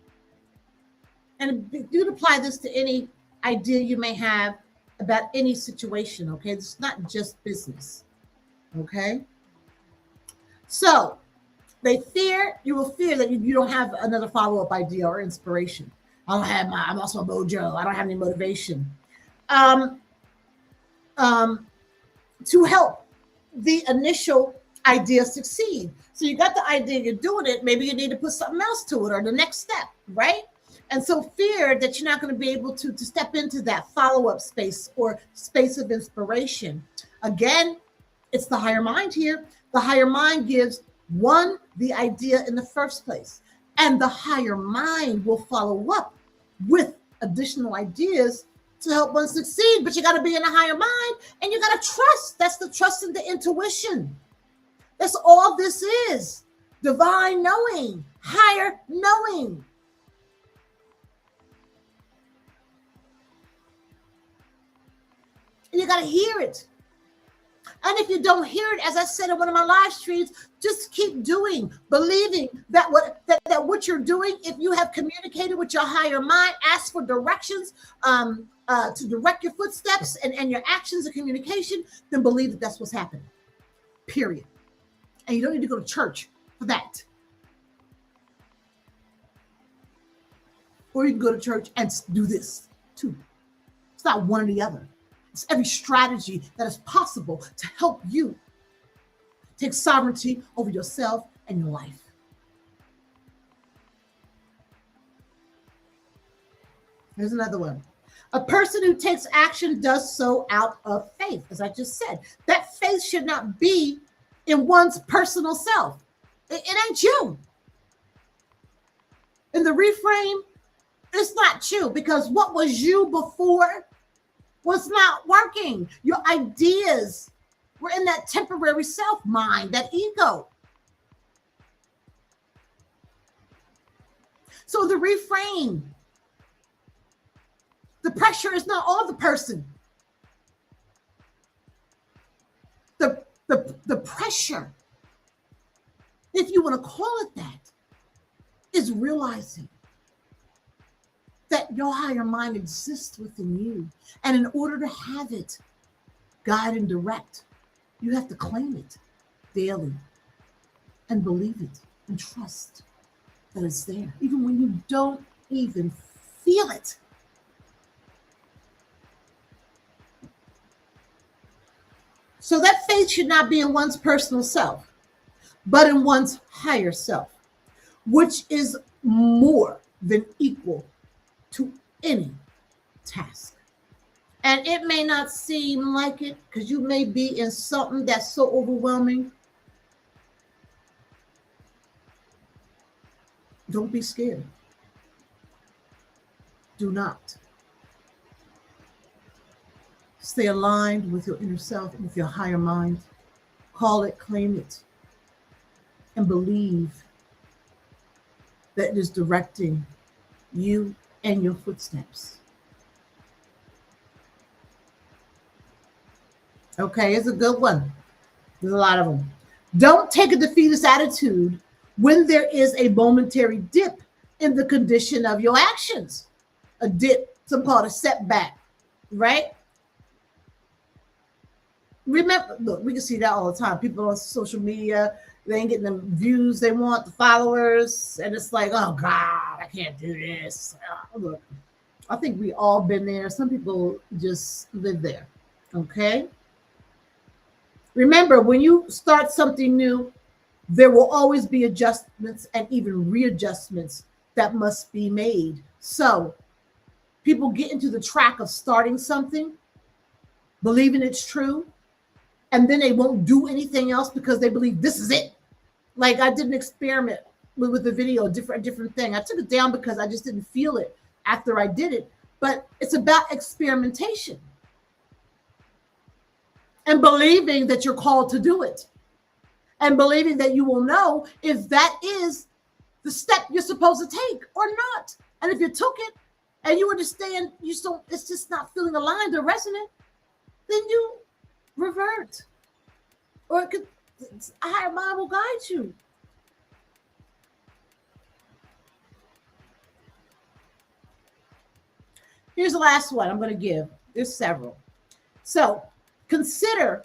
And do apply this to any idea you may have about any situation, okay? It's not just business, okay? So you will fear that you don't have another follow-up idea or inspiration. I'm also a mojo. I don't have any motivation. To help the initial idea succeed. So you got the idea, you're doing it. Maybe you need to put something else to it or the next step, right? And so fear that you're not going to be able to step into that follow-up space or space of inspiration. Again, it's the higher mind here. The higher mind gives one the idea in the first place. And the higher mind will follow up with additional ideas to help one succeed. But you got to be in a higher mind and you got to trust. That's the trust in the intuition. That's all this is. Divine knowing, higher knowing. And you got to hear it. And if you don't hear it, as I said in one of my live streams, just keep doing, believing that what you're doing, if you have communicated with your higher mind, ask for directions to direct your footsteps and your actions and communication, then believe that that's what's happening, period. And you don't need to go to church for that. Or you can go to church and do this too. It's not one or the other. It's every strategy that is possible to help you take sovereignty over yourself and your life. Here's another one. A person who takes action does so out of faith, as I just said. That faith should not be in one's personal self. It ain't you. In the reframe, it's not you, because what was you before was not working. Your ideas were in that temporary self mind, that ego. So the reframe, the pressure is not on the person. The pressure, if you want to call it that, is realizing that your higher mind exists within you. And in order to have it guide and direct, you have to claim it daily and believe it and trust that it's there, even when you don't even feel it. So that faith should not be in one's personal self, but in one's higher self, which is more than equal to any task. And it may not seem like it, because you may be in something that's so overwhelming. Don't be scared. Do not. Stay aligned with your inner self, with your higher mind. Call it, claim it, and believe that it is directing you and your footsteps. Okay, it's a good one. There's a lot of them. Don't take a defeatist attitude when there is a momentary dip in the condition of your actions. A dip, some called a setback, right? Remember, look, we can see that all the time. People on social media, they ain't getting the views they want, the followers, and it's like, oh God, I can't do this. Look, I think we all been there. Some people just live there. Okay. Remember, when you start something new, there will always be adjustments and even readjustments that must be made. So people get into the track of starting something, believing it's true, and then they won't do anything else because they believe this is it. Like I did an experiment with the video, a different thing. I took it down because I just didn't feel it after I did it. But it's about experimentation and believing that you're called to do it, and believing that you will know if that is the step you're supposed to take or not. And if you took it and you understand it's just not feeling aligned or resonant, then you revert. Or it could, a higher mind will guide you. Here's the last one I'm going to give. There's several. So consider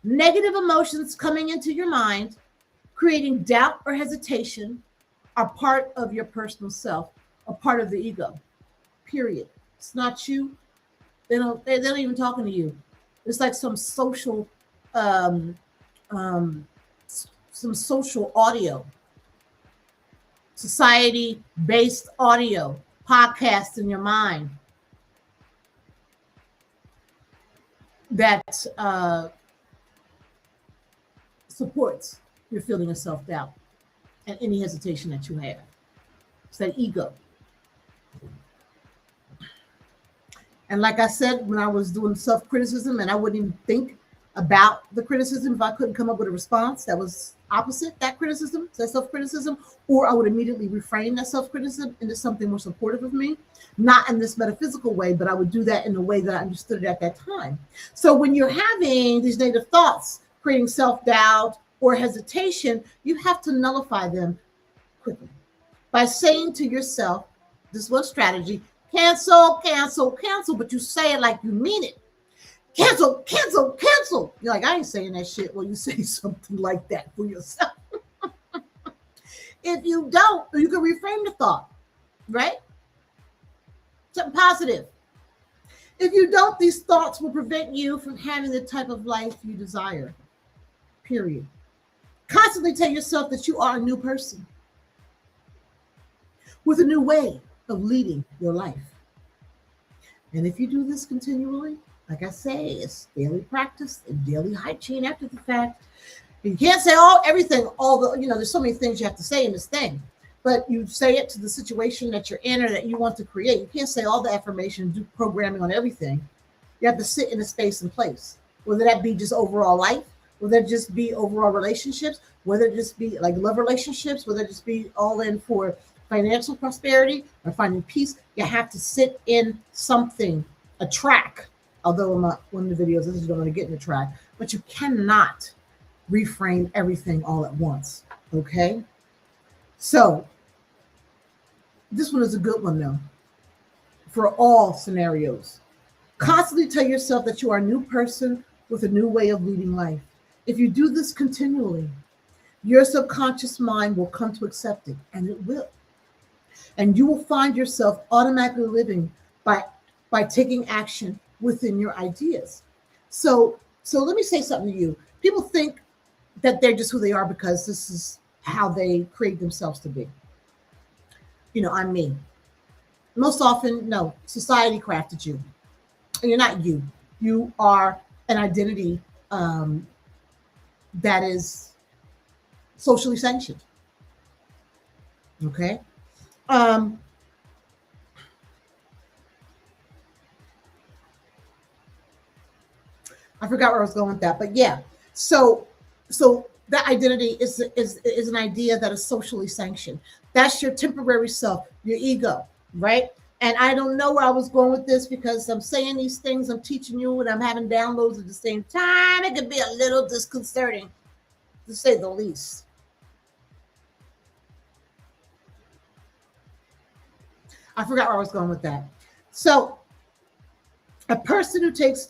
negative emotions coming into your mind, creating doubt or hesitation, are part of your personal self, a part of the ego. Period. It's not you. They're not even talking to you. It's like some social audio, society based audio, podcast in your mind that supports your feeling of self-doubt and any hesitation that you have. It's that ego. And like I said, when I was doing self-criticism, and I wouldn't even think about the criticism if I couldn't come up with a response that was opposite that criticism, that self-criticism, or I would immediately reframe that self-criticism into something more supportive of me, not in this metaphysical way, but I would do that in the way that I understood it at that time. So when you're having these negative thoughts, creating self-doubt or hesitation, you have to nullify them quickly by saying to yourself, this one strategy, cancel, cancel, cancel, but you say it like you mean it. Cancel, cancel, cancel. You're like, I ain't saying that shit. Well, you say something like that for yourself. If you don't, you can reframe the thought, right? Something positive. If you don't, these thoughts will prevent you from having the type of life you desire. Period. Constantly tell yourself that you are a new person with a new way of leading your life. And if you do this continually, like I say, it's daily practice and daily hygiene after the fact. You can't say everything, there's so many things you have to say in this thing, but you say it to the situation that you're in or that you want to create. You can't say all the affirmation, do programming on everything. You have to sit in a space and place, whether that be just overall life, whether it just be overall relationships, whether it just be like love relationships, whether it just be all in for financial prosperity or finding peace. You have to sit in something, a track. Although I'm not one of the videos, this is going to get in the track, but you cannot reframe everything all at once. Okay. So this one is a good one though, for all scenarios. Constantly tell yourself that you are a new person with a new way of leading life. If you do this continually, your subconscious mind will come to accept it, and it will. And you will find yourself automatically living by taking action within your ideas. So let me say something to you. People think that they're just who they are because this is how they create themselves to be. I'm me. Most often, no, society crafted you. And you're not you. You are an identity that is socially sanctioned. Okay? I forgot where I was going with that, but yeah. So that identity is an idea that is socially sanctioned. That's your temporary self, your ego, right? And I don't know where I was going with this because I'm saying these things, I'm teaching you, and I'm having downloads at the same time. It could be a little disconcerting, to say the least. I forgot where I was going with that. So, a person who takes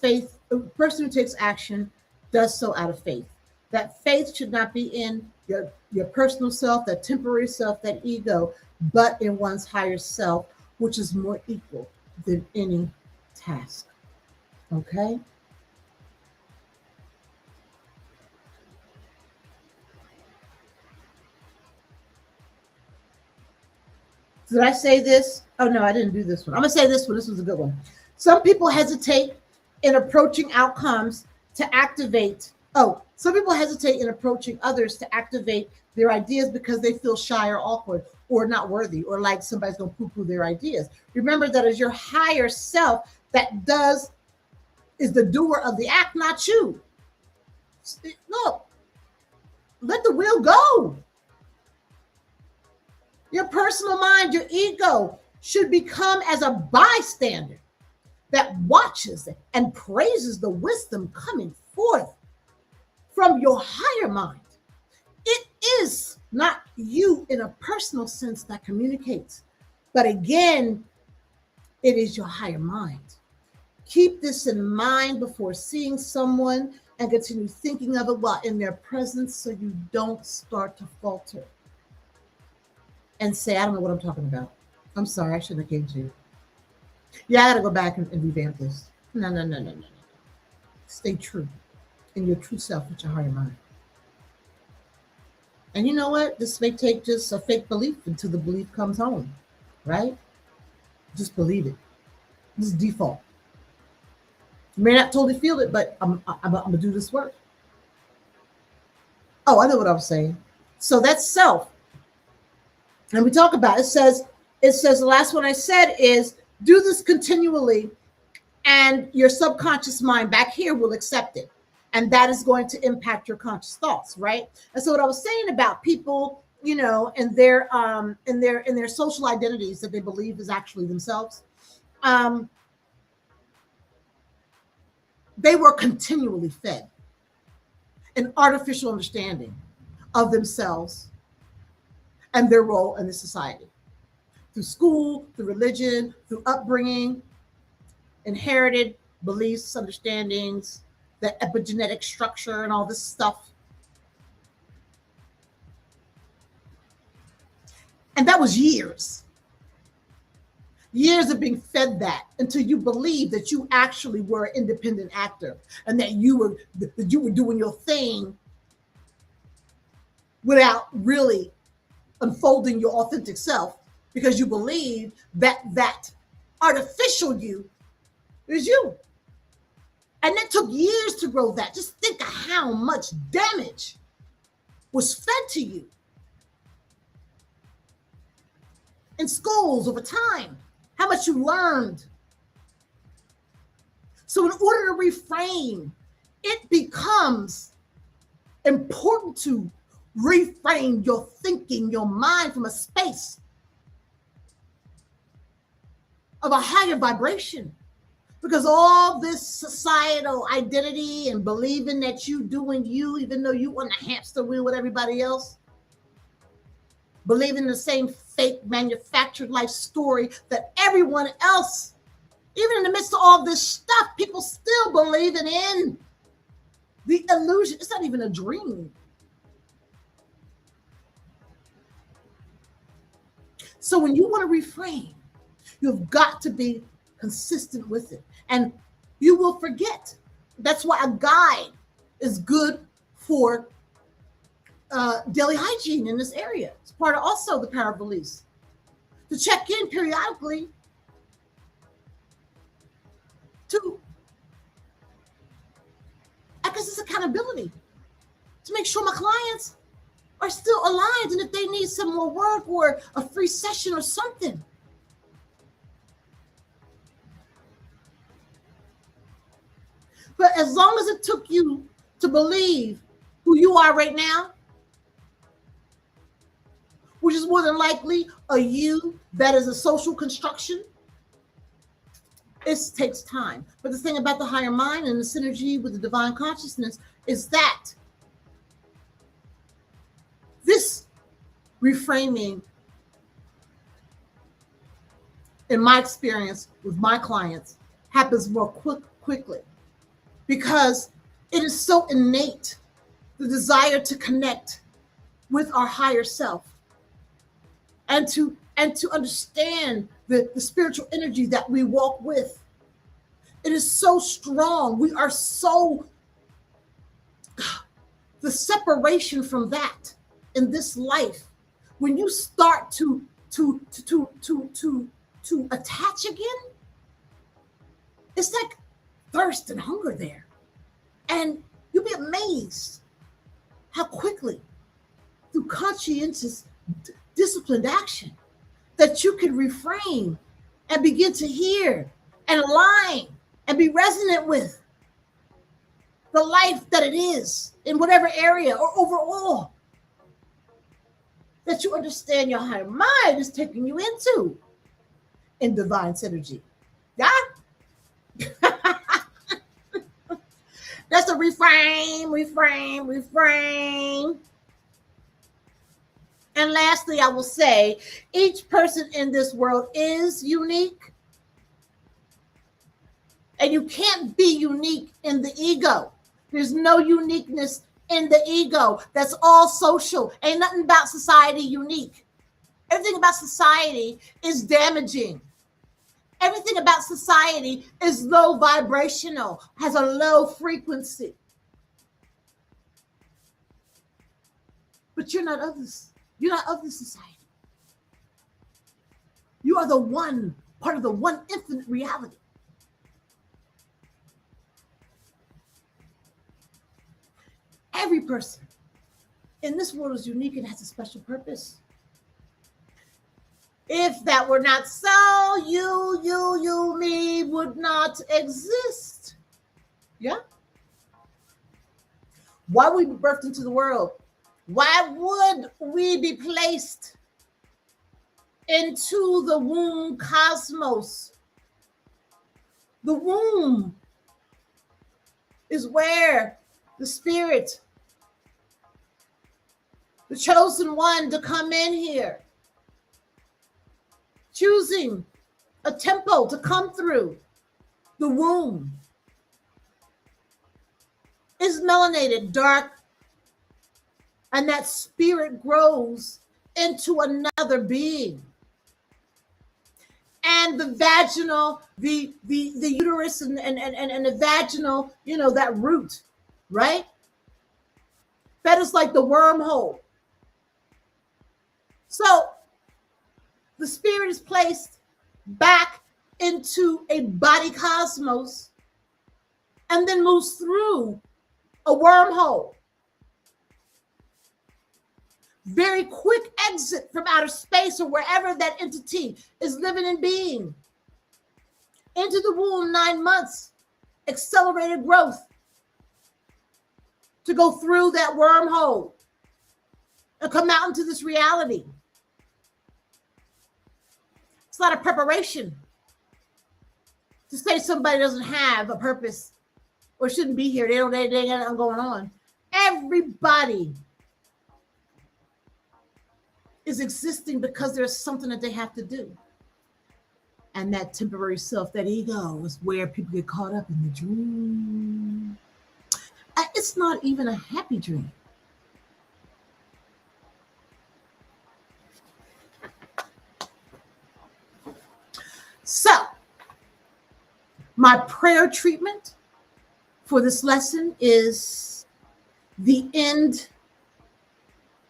action does so out of faith. That faith should not be in your personal self, that temporary self, that ego, but in one's higher self, which is more equal than any task. Okay? Did I say this? Oh no, I didn't do this one. I'm gonna say this one. This was a good one. Some people hesitate in approaching outcomes to activate. Oh, some people hesitate in approaching others to activate their ideas because they feel shy or awkward or not worthy or like somebody's gonna poo-poo their ideas. Remember that is your higher self that does is the doer of the act, not you. Look, let the wheel go. Your personal mind, your ego should become as a bystander that watches and praises the wisdom coming forth from your higher mind. It is not you in a personal sense that communicates, but again, it is your higher mind. Keep this in mind before seeing someone and continue thinking of it while in their presence so you don't start to falter and say, I don't know what I'm talking about. I'm sorry, I shouldn't have came to you. Yeah, I gotta go back and revamp this. No, no, no, no, no, no. Stay true in your true self with your higher mind. And you know what? This may take just a fake belief until the belief comes home, right? Just believe it. Just default. You may not totally feel it, but I'm gonna do this work. Oh, I know what I was saying. So that's self. And we talk about it says the last one I said is do this continually and your subconscious mind back here will accept it, and that is going to impact your conscious thoughts, right? And so what I was saying about people, and their social identities that they believe is actually themselves, um they were continually fed an artificial understanding of themselves and their role in the society through school, through religion, through upbringing, inherited beliefs, understandings, the epigenetic structure, and all this stuff. And that was years of being fed that until you believed that you actually were an independent actor and that you were doing your thing without really unfolding your authentic self because you believe that artificial you is you. And it took years to grow that. Just think of how much damage was fed to you in schools over time, how much you learned. So in order to reframe, it becomes important to reframe your thinking, your mind from a space of a higher vibration. Because all this societal identity and believing that you doing you, even though you on the hamster wheel with everybody else, believing the same fake manufactured life story that everyone else, even in the midst of all this stuff, people still believing in the illusion. It's not even a dream. So when you want to reframe, you've got to be consistent with it. And you will forget. That's why a guide is good for daily hygiene in this area. It's part of also the power of release. To check in periodically to, I guess it's accountability, to make sure my clients are still aligned and if they need some more work or a free session or something. But as long as it took you to believe who you are right now, which is more than likely a you that is a social construction It takes time. But the thing about the higher mind and the synergy with the divine consciousness is that this reframing, in my experience with my clients, happens more quickly because it is so innate, the desire to connect with our higher self and to understand the spiritual energy that we walk with. It is so strong. We are so, the separation from that in this life, when you start to attach again, it's like thirst and hunger there. And you'll be amazed how quickly, through conscientious, disciplined action, that you can reframe and begin to hear and align and be resonant with the life that it is in whatever area or overall that you understand your higher mind is taking you into in divine synergy. Yeah? That's a reframe. And lastly, I will say each person in this world is unique. And you can't be unique in the ego. There's no uniqueness in the ego. That's all social. Ain't nothing about society unique. Everything about society is damaging. Everything about society is low vibrational, has a low frequency. But you're not of this. You're not of this society. You are the one, part of the one infinite reality. Every person in this world is unique and has a special purpose. If that were not so, you, me would not exist. Yeah? Why would we be birthed into the world? Why would we be placed into the womb cosmos? The womb is where the spirit, the chosen one to come in here, choosing a temple to come through the womb, is melanated, dark, and that spirit grows into another being. And the vaginal, the uterus and the vaginal, that root, right? That is like the wormhole. So the spirit is placed back into a body cosmos and then moves through a wormhole. Very quick exit from outer space or wherever that entity is living and being. Into the womb, 9 months, accelerated growth to go through that wormhole and come out into this reality. It's not a preparation to say somebody doesn't have a purpose or shouldn't be here. They ain't got nothing going on. Everybody is existing because there's something that they have to do. And that temporary self, that ego, is where people get caught up in the dream. It's not even a happy dream. So, my prayer treatment for this lesson is the end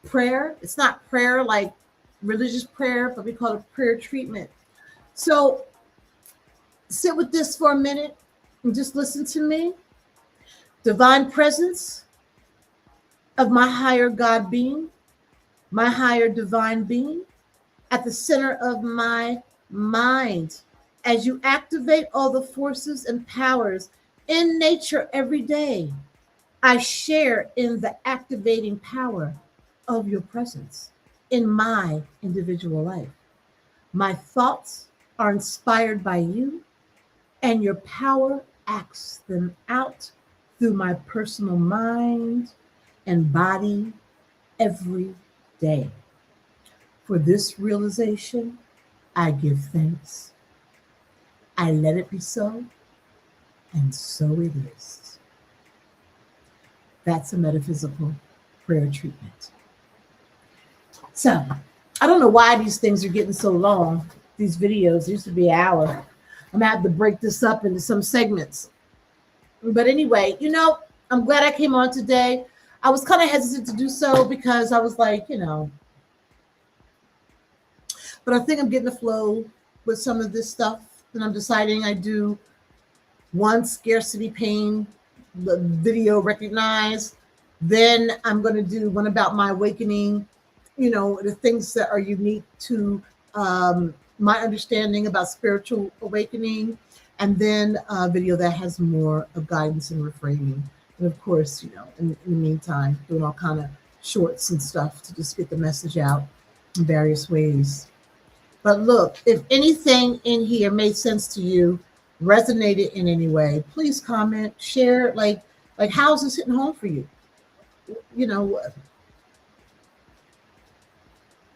prayer. It's not prayer like religious prayer, but we call it prayer treatment. So sit with this for a minute and just listen to me. Divine presence of my higher God being, my higher divine being, at the center of my mind. As you activate all the forces and powers in nature every day, I share in the activating power of your presence in my individual life. My thoughts are inspired by you. and your power acts them out through my personal mind and body every day. For this realization, I give thanks. I let it be so, and so it is. That's a metaphysical prayer treatment. So, I don't know why these things are getting so long. These videos used to be an hour. I'm gonna have to break this up into some segments. But anyway, I'm glad I came on today. I was kind of hesitant to do so because I was like, but I think I'm getting the flow with some of this stuff. And I'm deciding I do one scarcity pain the video recognized. Then I'm going to do one about my awakening, the things that are unique to my understanding about spiritual awakening. And then a video that has more of guidance and reframing. And of course, in the meantime, doing all kind of shorts and stuff to just get the message out in various ways. But look, if anything in here made sense to you, resonated in any way, please comment, share. Like how's this hitting home for you? You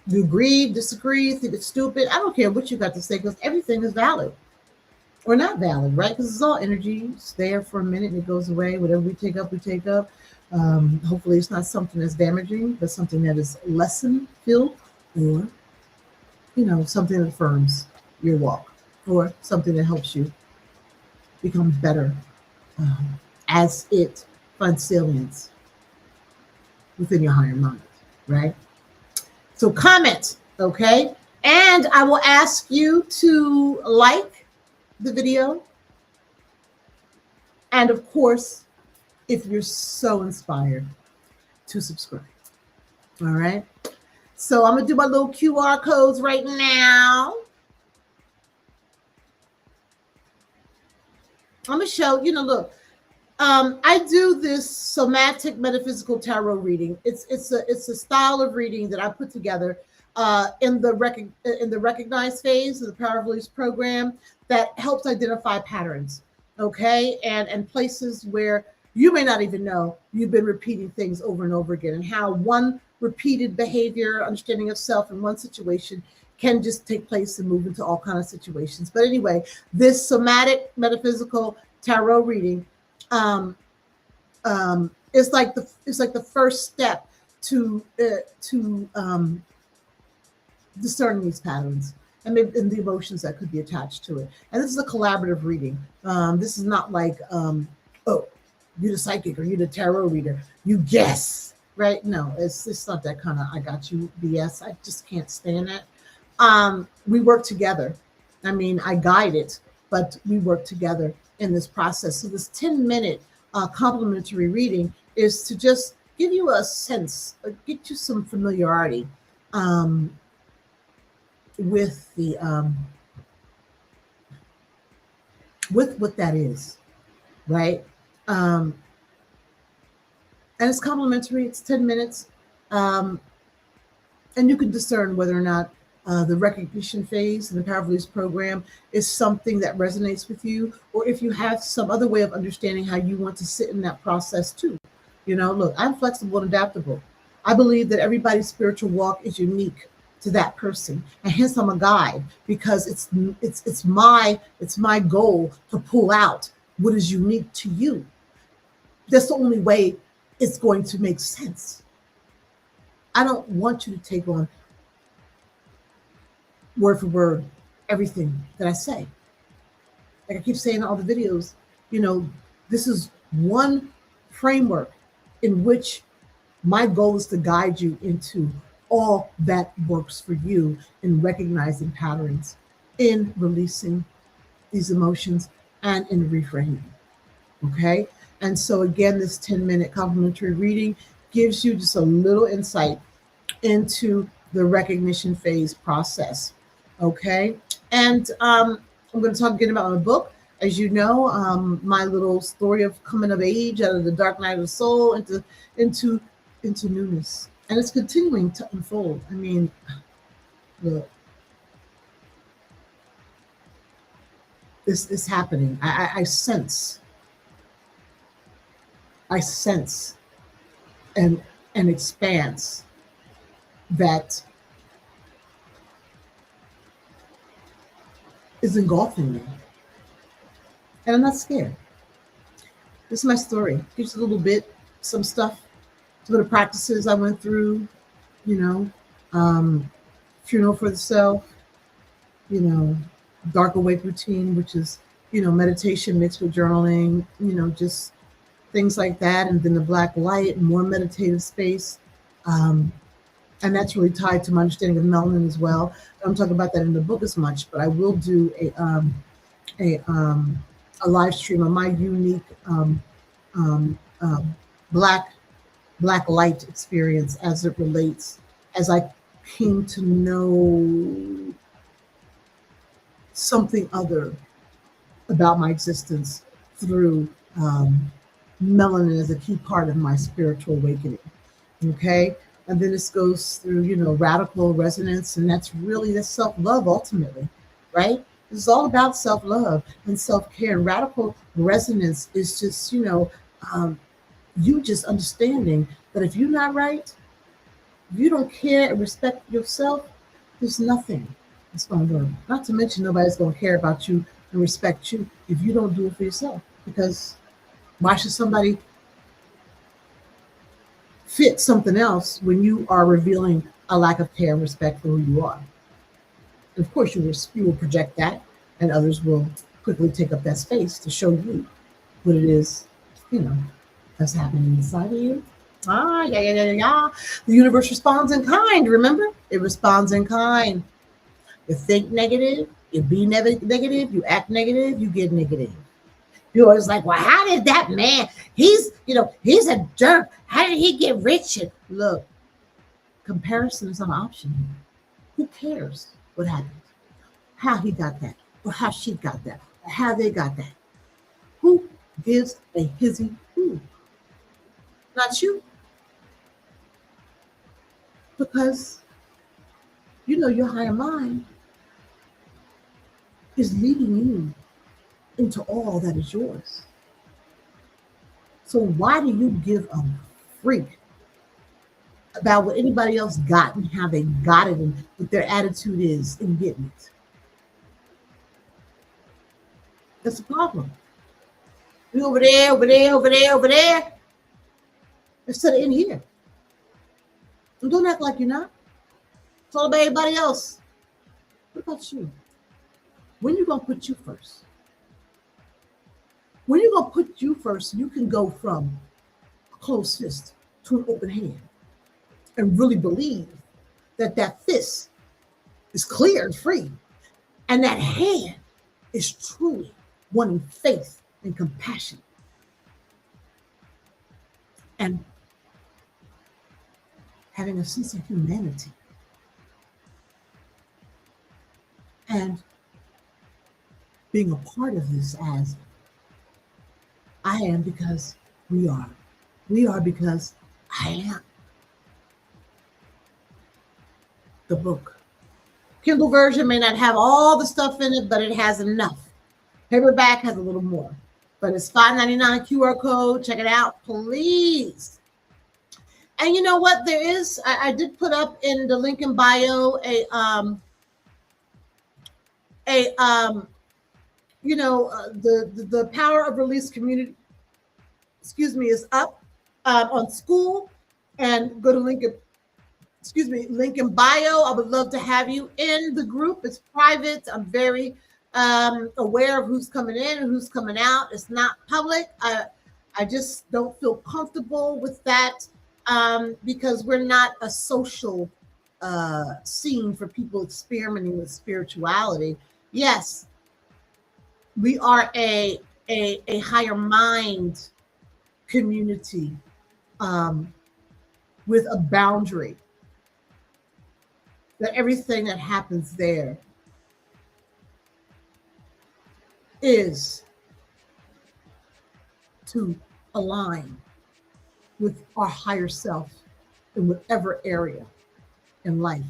agree, disagree, think it's stupid. I don't care what you got to say because everything is valid or not valid, right? Because it's all energy. It's there for a minute and it goes away. Whatever we take up, we take up. Hopefully it's not something that's damaging, but something that is lesson filled, or something that affirms your walk, or something that helps you become better as it finds salience within your higher mind, right? So comment, okay? And I will ask you to like the video. And of course, if you're so inspired, to subscribe. All right? So I'm going to do my little QR codes right now. I'm going to show, look, I do this somatic metaphysical tarot reading. It's a style of reading that I put together in the recognized phase of the Power of Release program that helps identify patterns, okay, and places where you may not even know you've been repeating things over and over again, and how one repeated behavior, understanding of self in one situation can just take place and move into all kinds of situations. But anyway, this somatic metaphysical tarot reading it's like the first step to discerning these patterns and the emotions that could be attached to it. And this is a collaborative reading. This is not like oh, you're the psychic or you're the tarot reader, you guess, right? No, it's not that kind of I got you BS. I just can't stand that. We work together. I mean, I guide it, but we work together in this process. So this 10-minute complimentary reading is to just give you a sense, get you some familiarity with the with what that is, right? And it's complimentary. It's 10 minutes, and you can discern whether or not the recognition phase in the Power of Release program is something that resonates with you, or if you have some other way of understanding how you want to sit in that process too. Look, I'm flexible and adaptable. I believe that everybody's spiritual walk is unique to that person, and hence I'm a guide, because it's my goal to pull out what is unique to you. That's the only way it's going to make sense. I don't want you to take on word for word everything that I say. Like I keep saying in all the videos, this is one framework in which my goal is to guide you into all that works for you in recognizing patterns, in releasing these emotions, and in reframing. Okay? And so again, this 10-minute complimentary reading gives you just a little insight into the recognition phase process. Okay? And I'm going to talk again about my book. As you know, my little story of coming of age out of the dark night of the soul into newness. And it's continuing to unfold. I mean, look. this is happening. I sense, I sense an expanse that is engulfing me. And I'm not scared. This is my story. Just a little bit, some stuff, some of the practices I went through, you know, um, funeral for the self, you know, dark awake routine, which is, meditation mixed with journaling, just things like that. And then the black light, more meditative space. Um, and that's really tied to my understanding of melanin as well. I don't talk about that in the book as much, but I will do a, a live stream of my unique um, um, black black light experience as it relates, as I came to know something other about my existence through melanin as a key part of my spiritual awakening. Okay. And then this goes through, radical resonance. And that's self love ultimately, right? It's all about self love and self care. And radical resonance is just, you just understanding that if you're not right, if you don't care and respect yourself, there's nothing that's going to work. Not to mention, nobody's going to care about you and respect you if you don't do it for yourself. Because why should somebody fit something else when you are revealing a lack of care and respect for who you are? And of course, you will project that, and others will quickly take up that space to show you what it is, you know, that's happening inside of you. Ah, yeah, yeah, yeah, yeah. The universe responds in kind. Remember, it responds in kind. You think negative, you be negative, you act negative, you get negative. You're always like, well, how did that man? He's a jerk. How did he get rich? And look, comparison is not an option. Who cares what happened? How he got that, or how she got that, or how they got that? Who gives a hizzy who? Not you, because your higher mind is leading you into all that is yours. So why do you give a freak about what anybody else got and how they got it and what their attitude is in getting it? That's the problem. You over there, over there, over there, over there, instead of in here. And don't act like you're not. It's all about everybody else. What about you? When you gonna put you first? When you gonna put you first, you can go from a closed fist to an open hand and really believe that that fist is clear and free, and that hand is truly one in faith and compassion and having a sense of humanity and being a part of this as I am because we are. We are because I am. The book. Kindle version may not have all the stuff in it, but it has enough. Paperback has a little more. But it's $5.99 QR code. Check it out, please. And you know what? There is, I did put up in the link in bio the Power of Release community, is up on school, and go to link in bio. I would love to have you in the group. It's private. I'm very aware of who's coming in and who's coming out. It's not public. I just don't feel comfortable with that because we're not a social scene for people experimenting with spirituality. Yes, we are a higher mind community with a boundary that everything that happens there is to align with our higher self in whatever area in life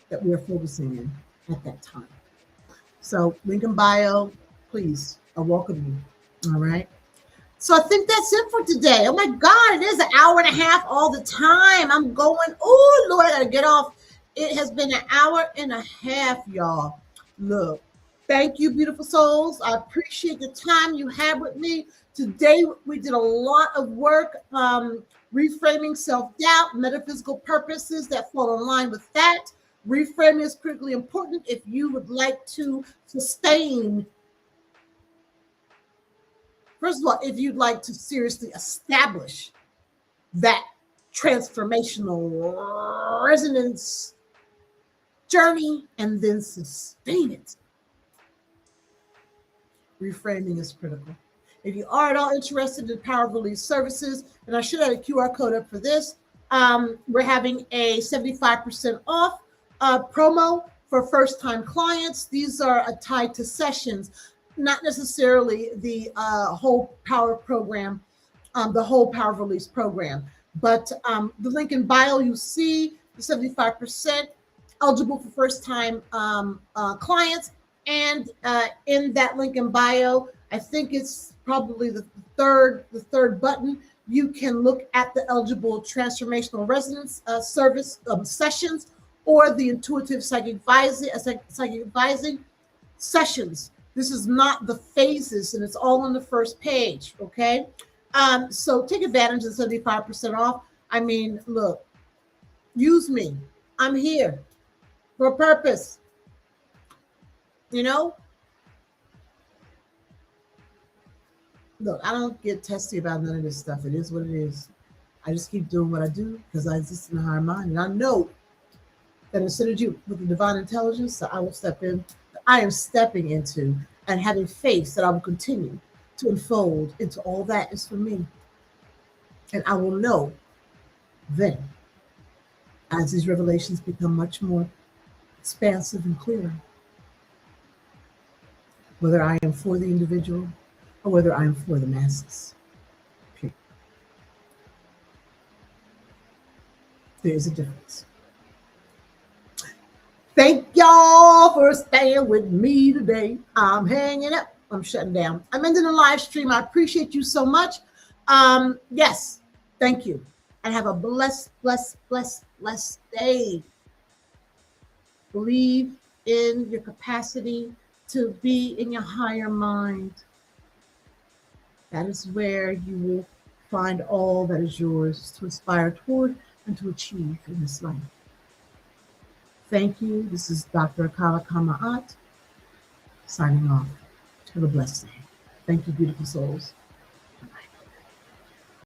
that we're focusing in at that time. So link in bio, please, I welcome you. All right. So I think that's it for today. Oh my God, it is an hour and a half all the time. I'm going, oh Lord, I gotta get off. It has been an hour and a half, y'all. Look, thank you, beautiful souls. I appreciate the time you had with me. Today, we did a lot of work reframing self doubt, metaphysical purposes that fall in line with that. Reframing is critically important if you would like to sustain. First of all, if you'd like to seriously establish that transformational resonance journey and then sustain it, reframing is critical. If you are at all interested in Power of Release services, and I should have a QR code up for this, we're having a 75% off promo for first-time clients. These are tied to sessions, not necessarily the whole Power program, the whole Power of Release program. But the link in bio, you see the 75% eligible for first-time clients. And in that link in bio, I think it's probably the third button. You can look at the eligible transformational resonance service sessions or the intuitive psychic advising sessions. This is not the phases, and it's all on the first page. Okay, so take advantage of 75% off. I mean, look, use me. I'm here for a purpose. You know, look, I don't get testy about none of this stuff. It is what it is. I just keep doing what I do because I exist in a higher mind. And I know that instead of you with the divine intelligence that I will step in, that I am stepping into and having faith that I will continue to unfold into all that is for me. And I will know then, as these revelations become much more expansive and clearer, whether I am for the individual or whether I am for the masses. Period. There is a difference. Thank y'all for staying with me today. I'm hanging up. I'm shutting down. I'm ending the live stream. I appreciate you so much. Yes, thank you. And have a blessed day. Believe in your capacity to be in your higher mind. That is where you will find all that is yours to aspire toward and to achieve in this life. Thank you. This is Dr. Akala Kama'at signing off. Have a blessed day. Thank you, beautiful souls.